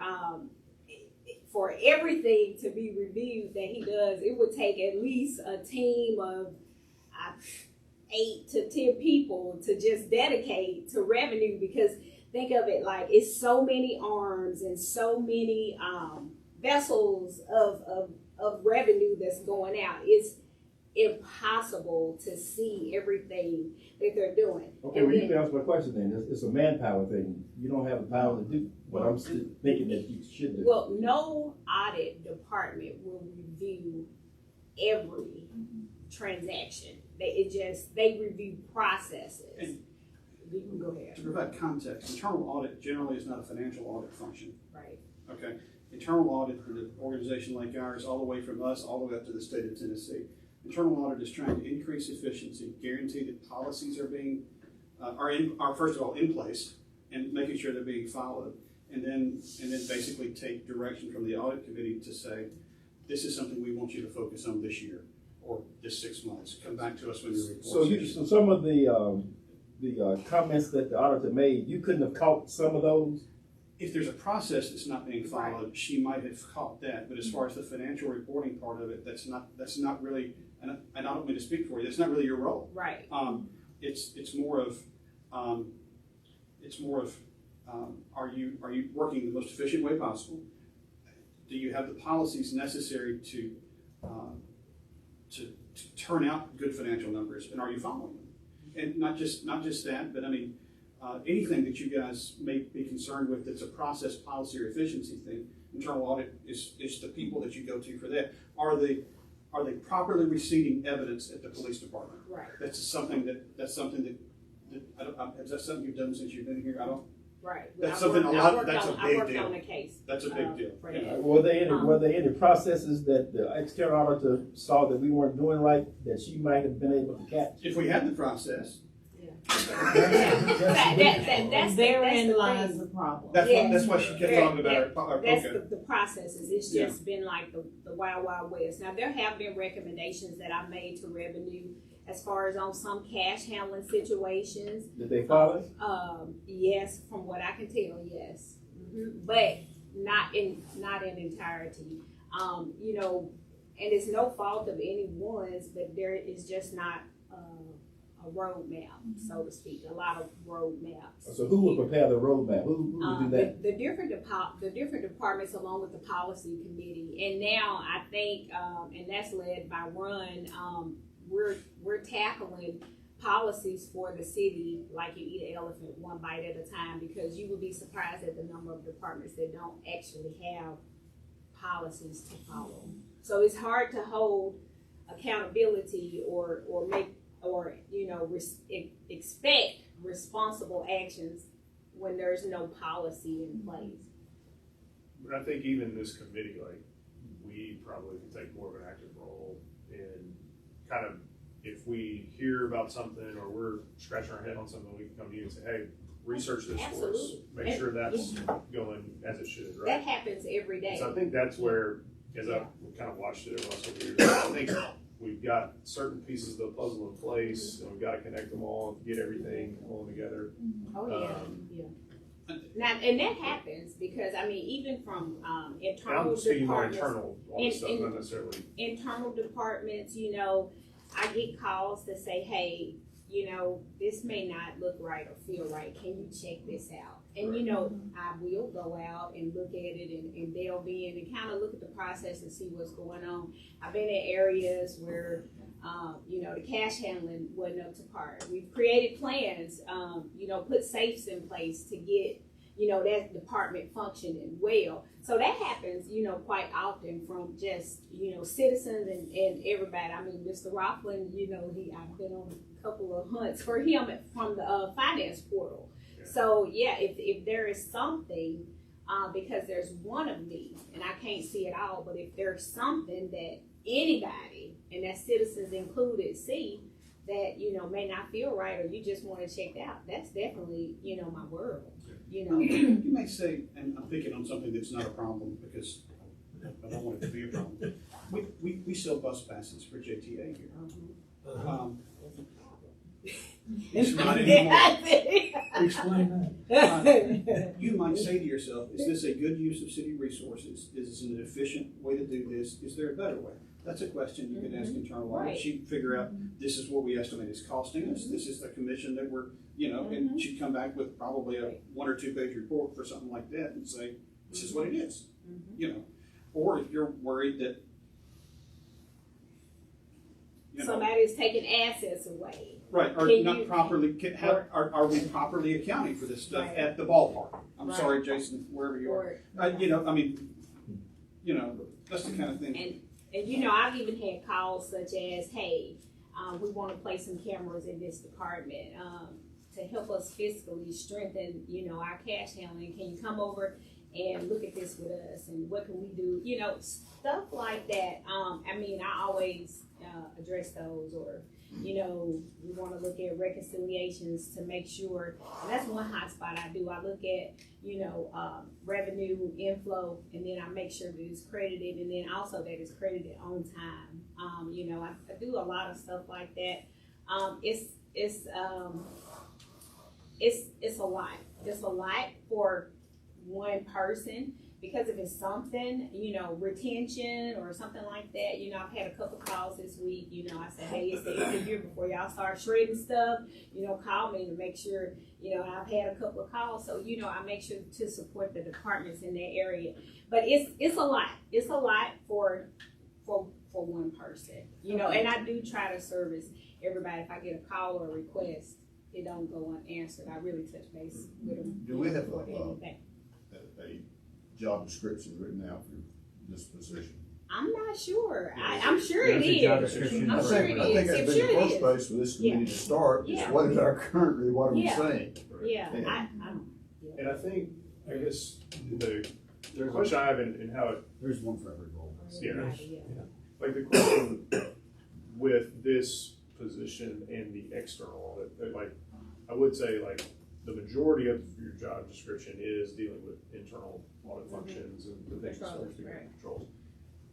everything to be reviewed that he does, it would take at least a team of 8 to 10 people to just dedicate to revenue, because think of it like it's so many arms and so many vessels of revenue that's going out. It's impossible to see everything that they're doing. Okay, well, you can answer my question then. It's a manpower thing. You don't have the power to do what I'm thinking that you should do. Well, no audit department will review every transaction. They review processes. And you can go ahead. to provide context, internal audit generally is not a financial audit function. Right. Okay, internal audit in an organization like ours, all the way from us, all the way up to the state of Tennessee. Internal audit is trying to increase efficiency, guarantee that policies are being, are first of all in place, and making sure they're being followed, and then basically take direction from the audit committee to say, this is something we want you to focus on this year, or this 6 months. Come back to us when your report. So some of the comments that the auditor made, you couldn't have caught some of those? If there's a process that's not being followed, she might have caught that. But as far as the financial reporting part of it, that's not really, and I don't mean to speak for you, that's not really your role. Right. It's more of are you working the most efficient way possible? Do you have the policies necessary to turn out good financial numbers, and are you following them? And not just that, but I mean, anything that you guys may be concerned with that's a process, policy, or efficiency thing, internal audit is the people that you go to for that. Are they properly receiving evidence at the police department? Right. That's something that is that something you've done since you've been here? I don't. Right. That's I something worked that's a I big worked deal. on the case. That's a big deal. For Yeah. that. Were there any processes that the external auditor saw that we weren't doing right that she might have been able to catch? If we had the process, Therein lies the problem. that's why she kept talking about it. That's Okay. the processes. It's just been like the wild, wild west. Now, there have been recommendations that I made to revenue as far as on some cash handling situations. Did they follow? Yes, from what I can tell, yes. But not in entirety. And it's no fault of anyone's, but there is just not a roadmap, so to speak. A lot of roadmaps. So who would prepare the roadmap? Who would do that? The different departments along with the policy committee. And now I think, and that's led by Run, we're tackling policies for the city like you eat an elephant one bite at a time, because you would be surprised at the number of departments that don't actually have policies to follow. So it's hard to hold accountability or expect responsible actions when there's no policy in place. But I think even this committee, like, we probably can take more of an active role in kind of, if we hear about something or we're scratching our head on something, we can come to you and say, hey, research this for us. Absolutely. Make sure that's going as it should, right? That happens every day. So I think that's where, as I kind of watched it over the last couple of years, I think we've got certain pieces of the puzzle in place, and we've gotta connect them all, get everything all together. Oh, yeah, Um, yeah. Now, and that happens because, I mean, even from, And internal I'm speaking more departments. internal, all this stuff, in- not necessarily, Internal departments, I get calls to say, hey, this may not look right or feel right. Can you check this out? And I will go out and look at it and delve in and kind of look at the process and see what's going on. I've been in areas where, the cash handling wasn't up to par. We've created plans, put safes in place to get, that department functioning well. So that happens, quite often from just, citizens and everybody. I mean, Mr. Rockland, I've been on a couple of hunts for him from the finance portal. Yeah. So yeah, if there is something, because there's one of me and I can't see it all, but if there's something that anybody, and that citizens included, see that, may not feel right or you just want to check out, that's definitely, my world. You may say, and I'm thinking on something that's not a problem because I don't want it to be a problem. We sell bus passes for JTA here. It's not anymore. Explain that. You might say to yourself, is this a good use of city resources? Is this an efficient way to do this? Is there a better way? That's a question you could ask internal audit. Right. She'd figure out, this is what we estimate is costing us. This is the commission that we're, and she'd come back with probably a 1 or 2 page report for something like that and say, this is what it is. Or if you're worried that, Somebody is taking assets away. right, or Can not you- properly, are we properly accounting for this stuff Right. at the ballpark? I'm Right. sorry, Jason, wherever you are. That's the kind of thing. And I've even had calls such as, hey, we want to place some cameras in this department to help us fiscally strengthen, our cash handling. Can you come over and look at this with us? And what can we do? Stuff like that. I always address those, or we want to look at reconciliations to make sure. And that's one hot spot I do. I look at revenue inflow, and then I make sure that it's credited, and then also that it's credited on time. I do a lot of stuff like that. It's a lot. It's a lot for one person, because if it's something, retention or something like that, I've had a couple calls this week, I said, hey, it's the end of the year, before y'all start shredding stuff, call me to make sure, I've had a couple of calls, so, I make sure to support the departments in that area. But it's a lot. It's a lot for one person, and I do try to service everybody. If I get a call or a request, it don't go unanswered. I really touch base with them. Do we have for a job description written out for this position? I'm not sure. I'm sure There's it a job is. description I'm for sure everybody. it I is. think I'm that's sure been the it first is. place for this committee to start, is Yeah. what is our currently, what are we Yeah. saying? Yeah, Right. And I think, I guess, the question I have in how it, There's one for every role. Yeah. like the question with this position and the external audit, like, I would say, like, the majority of your job description is dealing with internal audit functions and the things Controls, that right. controls.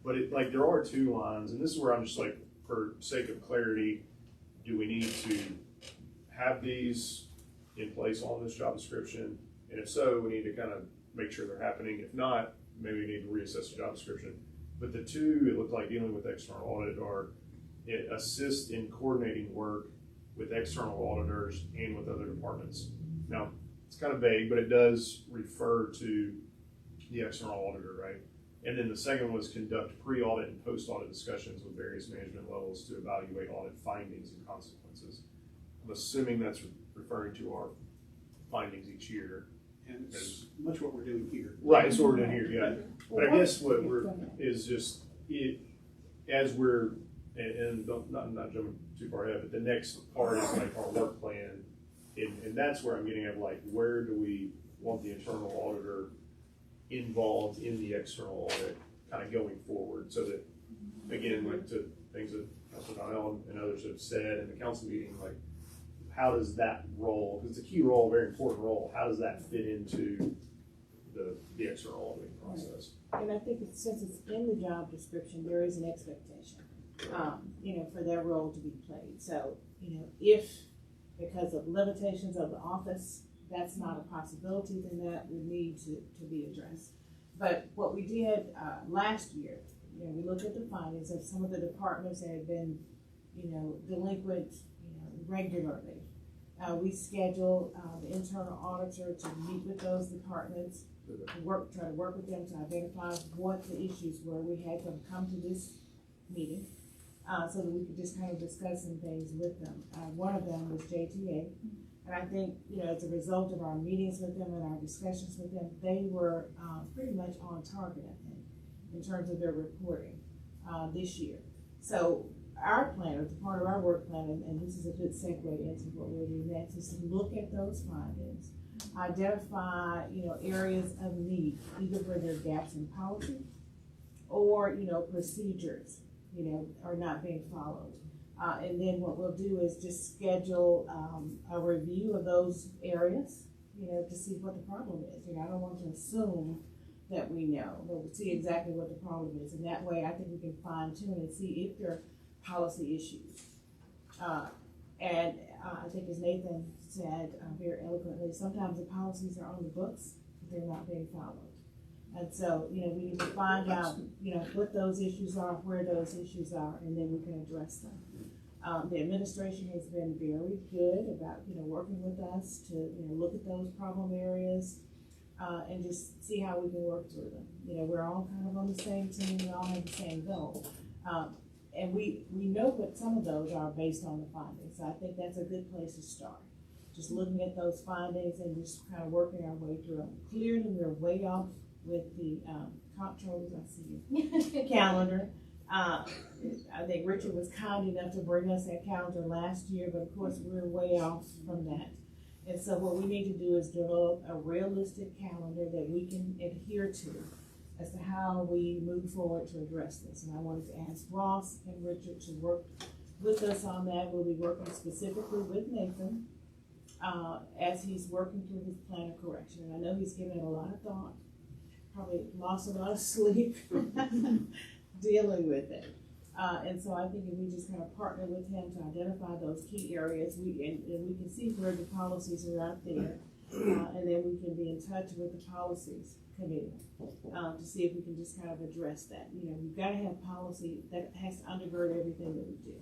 But there are 2 lines, and this is where I'm just like, for sake of clarity, do we need to have these in place on this job description? And if so, we need to kind of make sure they're happening. If not, maybe we need to reassess the job description. But the 2, it looked like dealing with external audit, are it assist in coordinating work with external auditors and with other departments. Now, it's kind of vague, but it does refer to the external auditor, right? And then the second was conduct pre-audit and post-audit discussions with various management levels to evaluate audit findings and consequences. I'm assuming that's referring to our findings each year. And it's much what we're doing here. Right, that's what we're doing here, yeah. But I guess what is just, as we're, and not jumping too far ahead, but the next part is like our work plan. And that's where I'm getting at, like, where do we want the internal auditor involved in the external audit kind of going forward, so that, again, like to things that Councilor Donnell and others have said in the council meeting, like, how does that role, because it's a key role, very important role, how does that fit into the external auditing process? And I think since it's in the job description, there is an expectation. for their role to be played. So, if because of limitations of the office, that's not a possibility, then that would need to be addressed. But what we did last year, we looked at the findings of some of the departments that had been, delinquent, regularly. We scheduled the internal auditor to meet with those departments, try to work with them to identify what the issues were. We had them come to this meeting so that we could just kind of discuss some things with them. One of them was JTA. And I think, as a result of our meetings with them and our discussions with them, they were pretty much on target, I think, in terms of their reporting this year. So our plan, or part of our work plan, and this is a good segue into what we'll do next, is to look at those findings, identify, areas of need, either where there are gaps in policy or, procedures, are not being followed. And then what we'll do is just schedule a review of those areas, to see what the problem is. I don't want to assume that we know, but we'll see exactly what the problem is. And that way I think we can fine tune and see if there are policy issues. And I think as Nathan said very eloquently, sometimes the policies are on the books, but they're not being followed. And so, we need to find out, what those issues are, where those issues are, and then we can address them. The administration has been very good about, working with us to, look at those problem areas and just see how we can work through them. We're all kind of on the same team, we all have the same goal. And we know that some of those are based on the findings. So I think that's a good place to start. Just looking at those findings and just kind of working our way through them. Clearly, we're way off with the comptroller's, I see you, calendar. I think Richard was kind enough to bring us that calendar last year, but of course we're way off from that. And so what we need to do is develop a realistic calendar that we can adhere to as to how we move forward to address this. And I wanted to ask Ross and Richard to work with us on that. We'll be working specifically with Nathan as he's working through his plan of correction. And I know he's given it a lot of thought, probably lost a lot of sleep dealing with it. And so I think if we just kind of partner with him to identify those key areas, and we can see where the policies are out there, and then we can be in touch with the policies committee to see if we can just kind of address that. We've got to have policy that has to undergird everything that we do.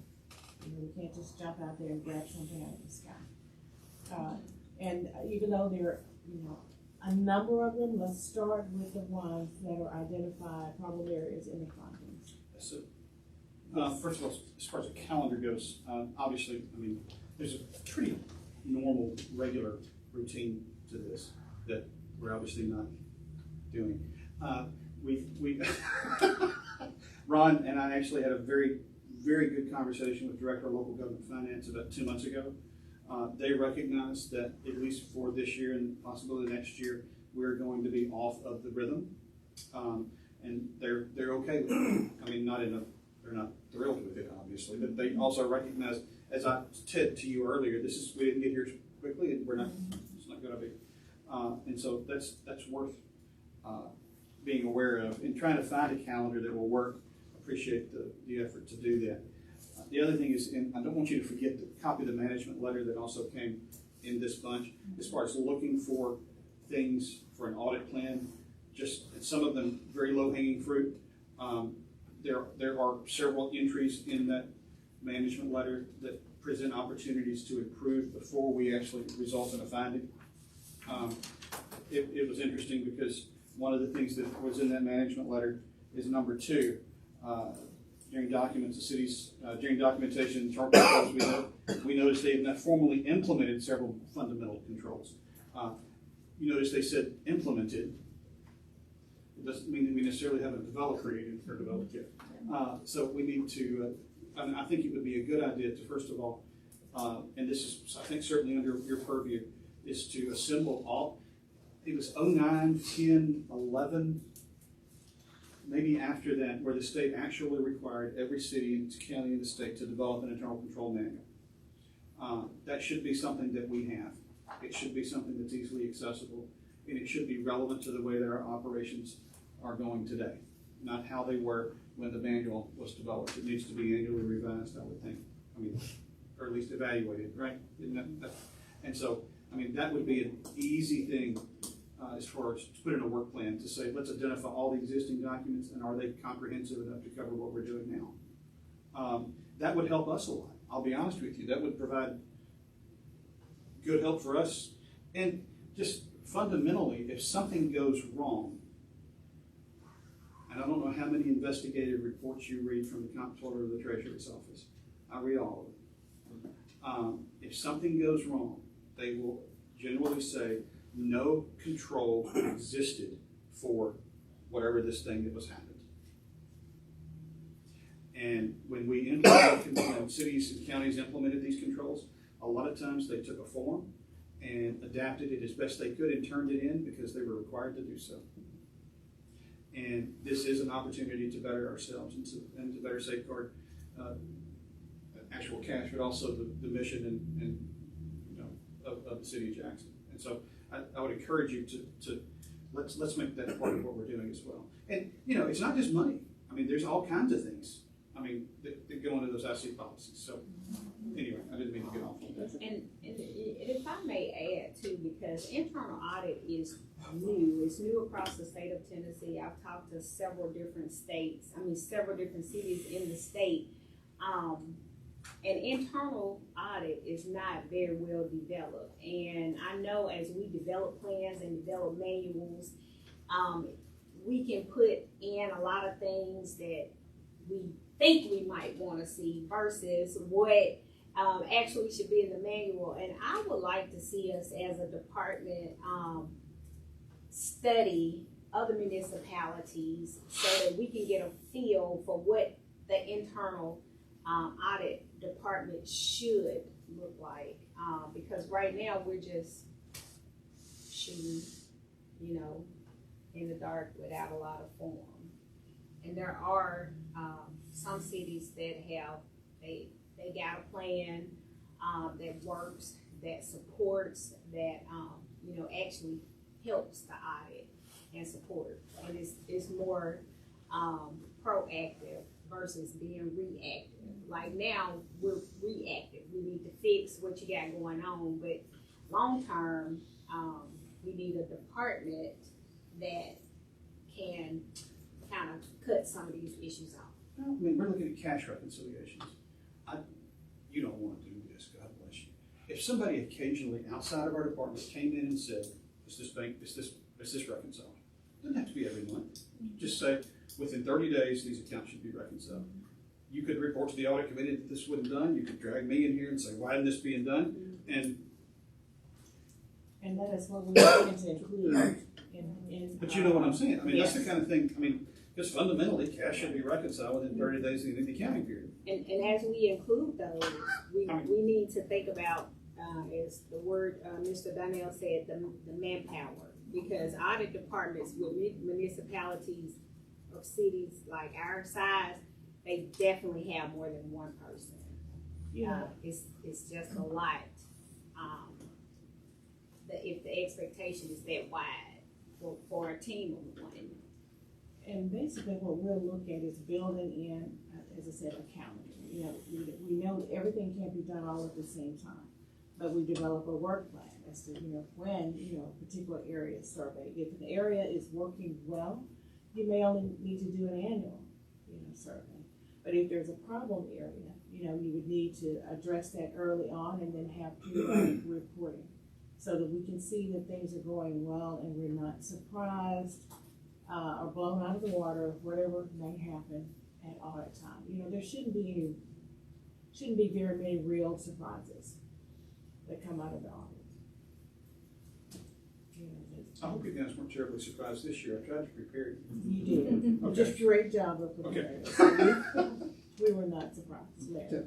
We can't just jump out there and grab something out of the sky. And even though there are, a number of them, let's start with the ones that are identified problem areas in the findings. So, first of all, as far as the calendar goes, obviously, there's a pretty normal, regular routine to this that we're obviously not doing. We Ron and I actually had a very, very good conversation with Director of Local Government Finance about 2 months ago. They recognize that at least for this year and possibly next year, we're going to be off of the rhythm, and they're okay with it. They're not thrilled with it, obviously, but they also recognize, as I said to you earlier, we didn't get here quickly, and it's not going to be, and so that's worth being aware of and trying to find a calendar that will work. Appreciate the effort to do that. The other thing is, and I don't want you to forget to copy the management letter that also came in this bunch, as far as looking for things for an audit plan. Just some of them very low-hanging fruit. There are several entries in that management letter that present opportunities to improve before we actually result in a finding. It was interesting because one of the things that was in that management letter is number 2. During documents, the city's during documentation and chart controls, we noticed they have not formally implemented several fundamental controls. You notice they said implemented. It doesn't mean that we necessarily haven't developed yet. So we need to. I think it would be a good idea to first of all, and this is I think certainly under your purview, is to assemble all. It was 09, 10, 11. Maybe after that, where the state actually required every city and county in the state to develop an internal control manual. That should be something that we have. It should be something that's easily accessible, and it should be relevant to the way that our operations are going today. not how they were when the manual was developed. It needs to be annually revised, I would think. I mean, or at least evaluated, right? And so, I mean, that would be an easy thing as far as to put in a work plan to say, let's identify all the existing documents and are they comprehensive enough to cover what we're doing now? That would help us a lot. I'll be honest with you. That would provide good help for us. And just fundamentally, if something goes wrong, and I don't know how many investigative reports you read from the Comptroller of the Treasury's office. I read all of them. If something goes wrong, they will generally say no control existed for whatever this thing that was happened. And when we implemented, when cities and counties implemented these controls, a lot of times they took a form and adapted it as best they could and turned it in because they were required to do so. And this is an opportunity to better ourselves and to better safeguard actual cash, but also the mission and of the city of Jackson. And so I would encourage you to let's make that part of what we're doing as well. And it's not just money. I mean, there's all kinds of things. I mean, that go into those IC policies. So anyway, I didn't mean to get off on that. And if I may add too, because internal audit is new. It's new across the state of Tennessee. I've talked to several different cities in the state. And internal audit is not very well developed. And I know as we develop plans and develop manuals, we can put in a lot of things that we think we might want to see versus what actually should be in the manual. And I would like to see us as a department study other municipalities so that we can get a feel for what the internal audit department should look like. Because right now we're just shooting, in the dark without a lot of form. And there are some cities that they got a plan that works, that supports, that actually helps the audit and support. And it's more proactive versus being reactive. Like now we're reactive. We need to fix what you got going on, but long term, we need a department that can kind of cut some of these issues off. I mean, we're looking at cash reconciliations. You don't want to do this, God bless you. If somebody occasionally outside of our department came in and said, is this reconciled? It doesn't have to be every month. Just say, within 30 days, these accounts should be reconciled. You could report to the audit committee that this wasn't done. You could drag me in here and say, why isn't this being done? And that is what we want to include in but you know what I'm saying. I mean, yes. That's the kind of thing, because fundamentally, cash should be reconciled within 30 days of the accounting period. And as we include those, we need to think about, as the word Mr. Donnell said, the manpower. Because audit departments with municipalities of cities like our size, they definitely have more than one person. It's just a lot. If the expectation is that wide for a team of one. And basically what we'll look at is building in, as I said, a calendar. We know everything can't be done all at the same time, but we develop a work plan as to, when, a particular area is surveyed. If an area is working well, you may only need to do an annual, survey. But if there's a problem area, you would need to address that early on and then have periodic reporting so that we can see that things are going well and we're not surprised or blown out of the water, whatever may happen at audit time. There shouldn't be very many real surprises that come out of the audit. I hope you guys weren't terribly surprised this year. I tried to prepare you. You did. Okay. Just a great job of preparing. We were not surprised there.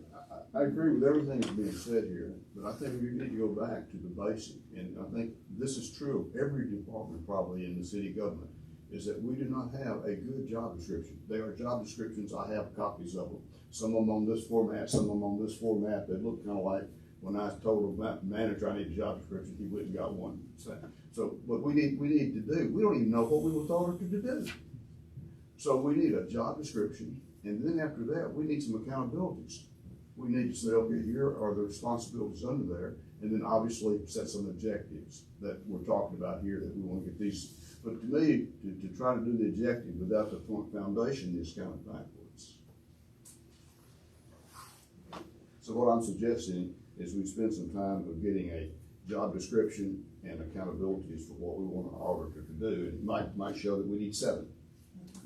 I agree with everything that's being said here, but I think we need to go back to the basic, and I think this is true of every department probably in the city government, is that we do not have a good job description. There are job descriptions, I have copies of them. Some of them on this format, some of them on this format. They look kind of like when I told the manager I need a job description, he went and got one. So what we need to do, we don't even know what we were told to do. So we need a job description, and then after that, we need some accountabilities. We need to say, okay, here are the responsibilities under there, and then obviously set some objectives that we're talking about here that we want to get these. But to me, to try to do the objective without the foundation is kind of backwards. So what I'm suggesting is we spend some time of getting a job description and accountabilities for what we want our auditor to do. It might show that we need 7,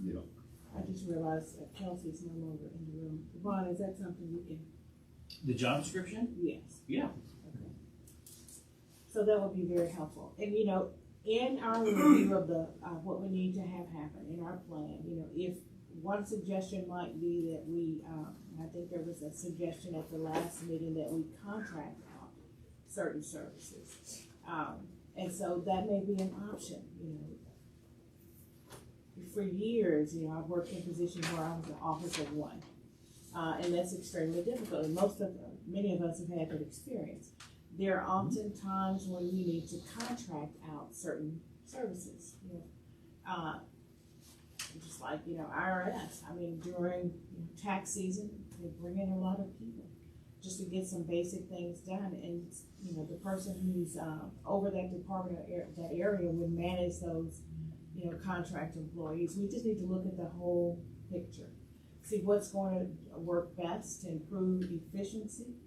you know. I just realized that Kelsey's no longer in the room. Yvonne, is that something we can? The job description? Yes. Yeah. Okay. So that would be very helpful. And you know, in our review of the what we need to have happen in our plan, you know, if one suggestion might be that we, I think there was a suggestion at the last meeting that we contract out certain services, and so that may be an option. You know, for years, you know, I've worked in positions where I was an office of one. And that's extremely difficult. And many of us have had that experience. There are often times when we need to contract out certain services. You know, just like, you know, IRS. I mean, during tax season, they bring in a lot of people just to get some basic things done. And you know, the person who's over that department or that area would manage those, you know, contract employees. We just need to look at the whole picture. See what's going to work best to improve efficiency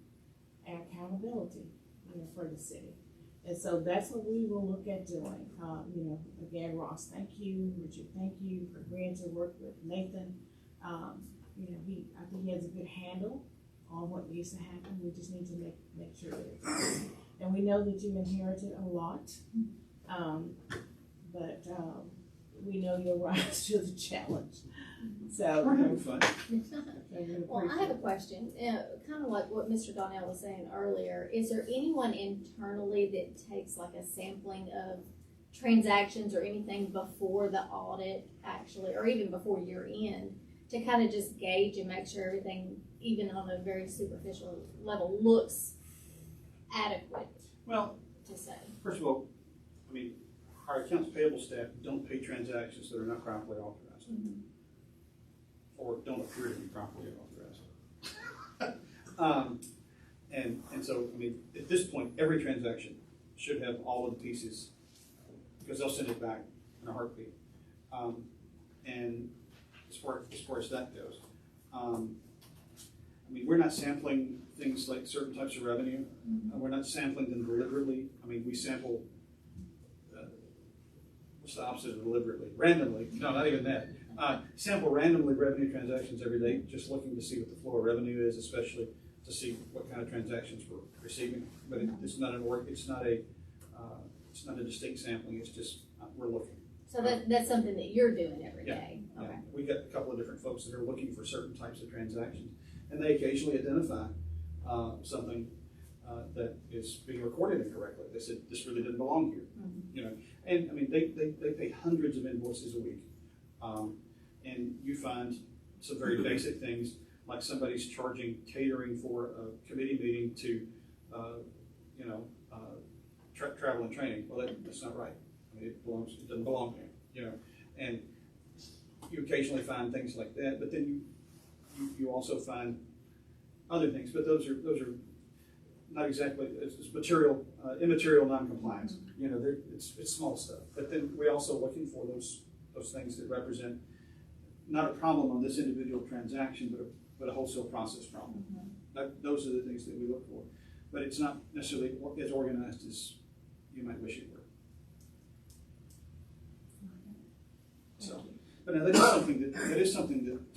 and accountability, you know, for the city. And so that's what we will look at doing. You know, again, Ross, thank you. Richard, thank you for agreeing to work with Nathan. You know, I think he has a good handle on what needs to happen. We just need to make sure that it's and we know that you inherited a lot, but we know you'll rise to the challenge. So We're having fun. Well, I have a question, kind of like what Mr. Donnell was saying earlier. Is there anyone internally that takes like a sampling of transactions or anything before the audit actually, or even before year end, to kind of just gauge and make sure everything, even on a very superficial level, looks adequate Well, to say? first of all, I mean, our accounts payable staff don't pay transactions that are not properly authorized. Or don't appear to be properly authorized. And so, I mean, at this point, every transaction should have all of the pieces, because they'll send it back in a heartbeat. And as far as that goes, I mean, we're not sampling things like certain types of revenue. We're not sampling them deliberately. I mean, we sample, what's the opposite of deliberately? Randomly. No, not even that. Sample randomly revenue transactions every day, just looking to see what the flow of revenue is, especially to see what kind of transactions we're receiving. But it's not it's not a distinct sampling. It's just we're looking. So that's something that you're doing every day. Yeah. Okay. We got a couple of different folks that are looking for certain types of transactions, and they occasionally identify something that is being recorded incorrectly. They said this really didn't belong here. You know, and I mean they pay hundreds of invoices a week. And you find some very basic things, like somebody's charging catering for a committee meeting to, travel and training. Well, that's not right. I mean, it doesn't belong there, you know. And you occasionally find things like that, but then you also find other things. But those are not exactly it's immaterial non-compliance. You know, it's small stuff. But then we're also looking for those things that represent not a problem on this individual transaction, but a wholesale process problem. Those are the things that we look for. But it's not necessarily as organized as you might wish it were. So, but now that is something that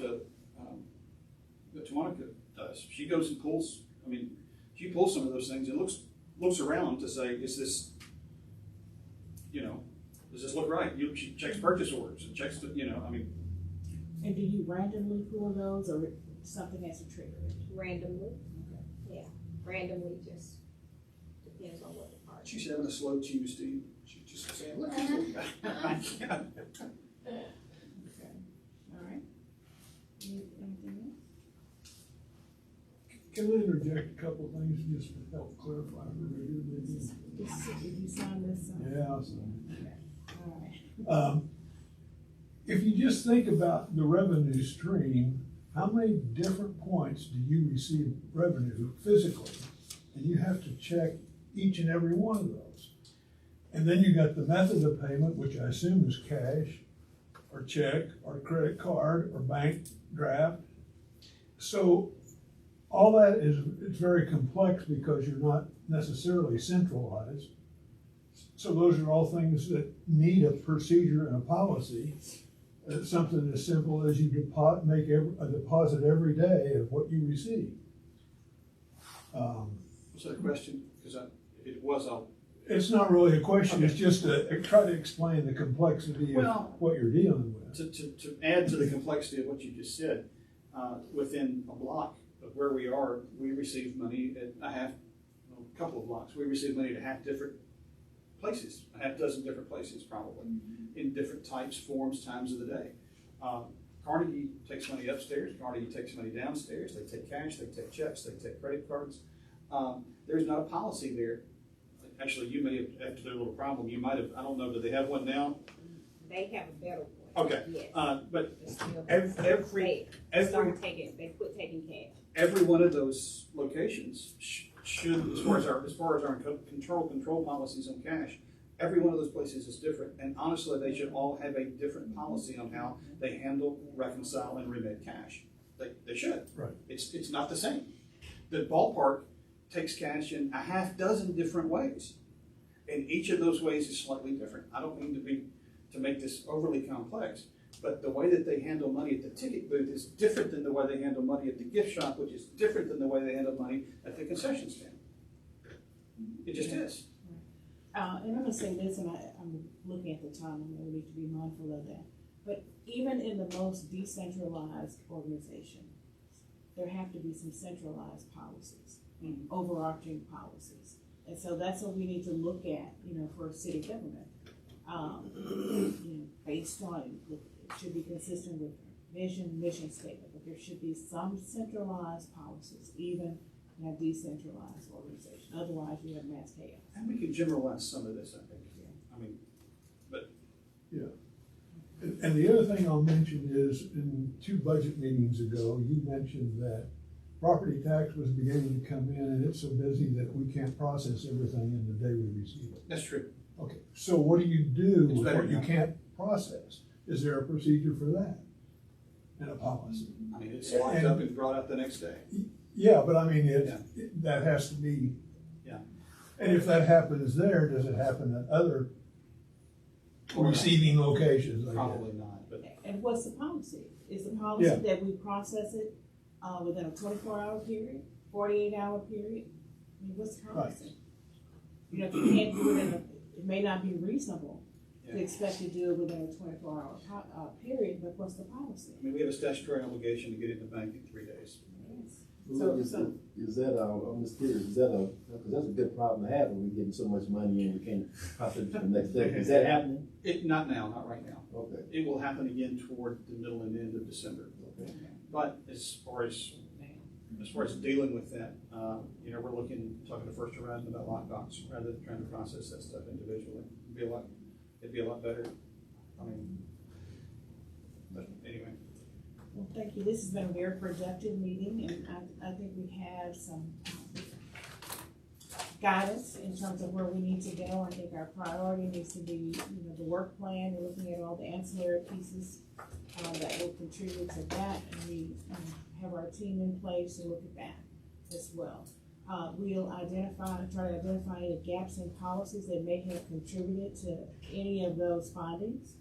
Tamonica does. She goes and pulls. I mean, she pulls some of those things and looks around to say, is this, you know, does this look right? She checks purchase orders and checks I mean. And do you randomly pull those, or something has to trigger it? Randomly. Okay. Yeah. Randomly, just depends on what the part. She's having a slow Tuesday. She's just saying, look at this guy. Okay. All right. Anything else? Can we interject a couple of things just to help clarify the regular meeting? Did you sign this? Yeah, so. Okay. All right. if you just think about the revenue stream, how many different points do you receive revenue physically? And you have to check each and every one of those. And then you got the method of payment, which I assume is cash, or check, or credit card, or bank draft. So all that it's very complex because you're not necessarily centralized. So those are all things that need a procedure and a policy. It's something as simple as you make a deposit every day of what you receive. Was that a question? Because if it was, It's not really a question, it's just try to explain the complexity of what you're dealing with. to add to the complexity of what you just said, within a block of where we are, we receive money at a couple of blocks, we receive money at a half dozen different places probably, in different types, forms, times of the day. Carnegie takes money upstairs, Carnegie takes money downstairs, they take cash, they take checks, they take credit cards. There's not a policy there. Actually, you may have, after their little problem, you might have, I don't know, do they have one now? They have a better one. Okay. Yes. But It's still- they quit taking cash. every one of those locations should, as far as our control policies on cash, every one of those places is different. And honestly, they should all have a different policy on how they handle, reconcile, and remit cash. They should. Right. It's not the same. The ballpark takes cash in a half dozen different ways. And each of those ways is slightly different. I don't mean to make this overly complex, but the way that they handle money at the ticket booth is different than the way they handle money at the gift shop, which is different than the way they handle money at the concession stand. It just is. And I'm gonna say this, and I'm looking at the time, and we need to be mindful of that. But even in the most decentralized organization, there have to be some centralized policies, overarching policies. And so that's what we need to look at, for city government. Based on, it should be consistent with mission statement, but there should be some centralized policies, even in a decentralized organization. Otherwise, you have mass chaos. And we can generalize some of this, I think. I mean, but. Yeah. And the other thing I'll mention is, in 2 budget meetings ago, you mentioned that property tax was beginning to come in, and it's so busy that we can't process everything in the day we receive it. That's true. Okay, so what do you do It's with better what you now. can't process? Is there a procedure for that? And a policy? I mean, it's locked up and brought out the next day. Yeah, but I mean, that has to be. Yeah. And if that happens there, does it happen at other receiving locations? Probably not, but. And what's the policy? Is the policy that we process it within a 24-hour period, 48-hour period? I mean, what's the policy? If you can't do it it may not be reasonable to expect to do it within a 24-hour period, but what's the policy? I mean, we have a statutory obligation to get it in the bank in 3 days. So is that, I'm just curious, because that's a good problem to have when we're getting so much money and we can't process it the next day. Is that happening? Not now, not right now. Okay. It will happen again toward the middle and end of December. Okay. But as far as dealing with that, we're talking to First Horizon about lockbox rather than trying to process that stuff individually. It'd be a lot better. I mean, but anyway. Well, thank you. This has been a very productive meeting, and I think we have some guidance in terms of where we need to go. I think our priority needs to be, the work plan. We're looking at all the ancillary pieces that will contribute to that, and we have our team in place to look at that as well. We'll try to identify any gaps in policies that may have contributed to any of those findings.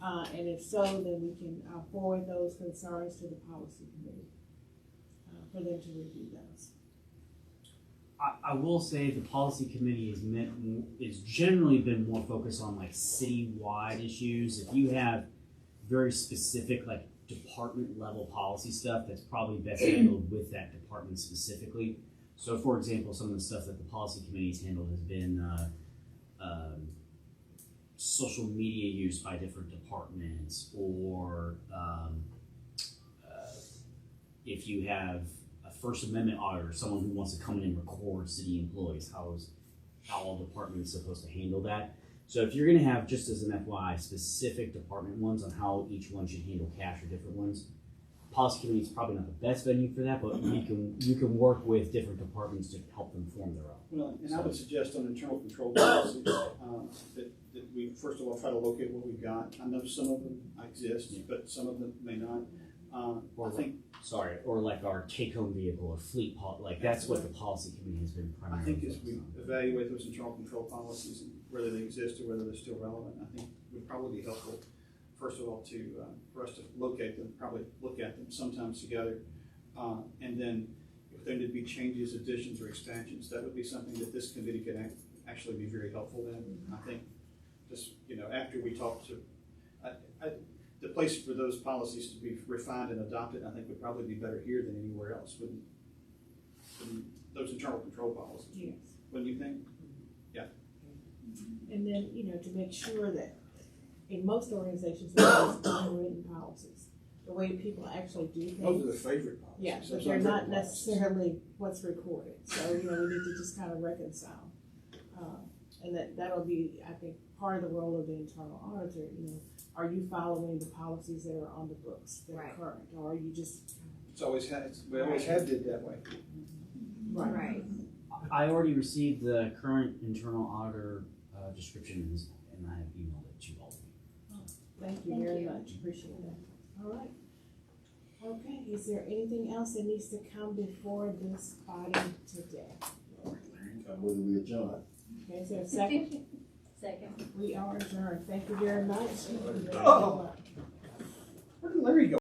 And if so, then we can forward those concerns to the policy committee for them to review those. I will say the policy committee is generally been more focused on like citywide issues. If you have very specific like department level policy stuff, that's probably best handled with that department specifically. So, for example, some of the stuff that the policy committee's handled has been social media use by different departments, or if you have a First Amendment auditor, someone who wants to come in and record city employees, how all departments supposed to handle that. So if you're gonna have, just as an FYI, specific department ones on how each one should handle cash or different ones, policy committee is probably not the best venue for that, but you can work with different departments to help them form their own. Well, and I would suggest on internal control policies, that we first of all try to locate what we've got. I know some of them exist, but some of them may not. I think, Or like our take-home vehicle or fleet like that's what the policy committee has been I primarily think as we focused on. evaluate those internal control policies, and whether they exist or whether they're still relevant, I think would probably be helpful, first of all, for us to locate them, probably look at them sometimes together. And then if there need to be changes, additions, or expansions, that would be something that this committee could actually be very helpful in. I think just, after we talk to, the place for those policies to be refined and adopted, I think would probably be better here than anywhere else, wouldn't those internal control policies? Yes. Wouldn't you think? Yeah. And then, to make sure that in most organizations, there's unwritten policies, the way people actually do things. Those are the favorite policies. Yeah, but they're not necessarily what's recorded, so, we need to just kind of reconcile. And that'll be, I think, part of the role of the internal auditor, are you following the policies that are on the books that are current, or are you just? We always have did that way. Right. I already received the current internal auditor description and I have emailed it to all of you. Thank you Thank very you. much, appreciate that. All right. Okay, is there anything else that needs to come before this body today? Whether we adjourn. Okay, is there a second? Second. We are adjourned, thank you very much. Oh. Where did Larry go?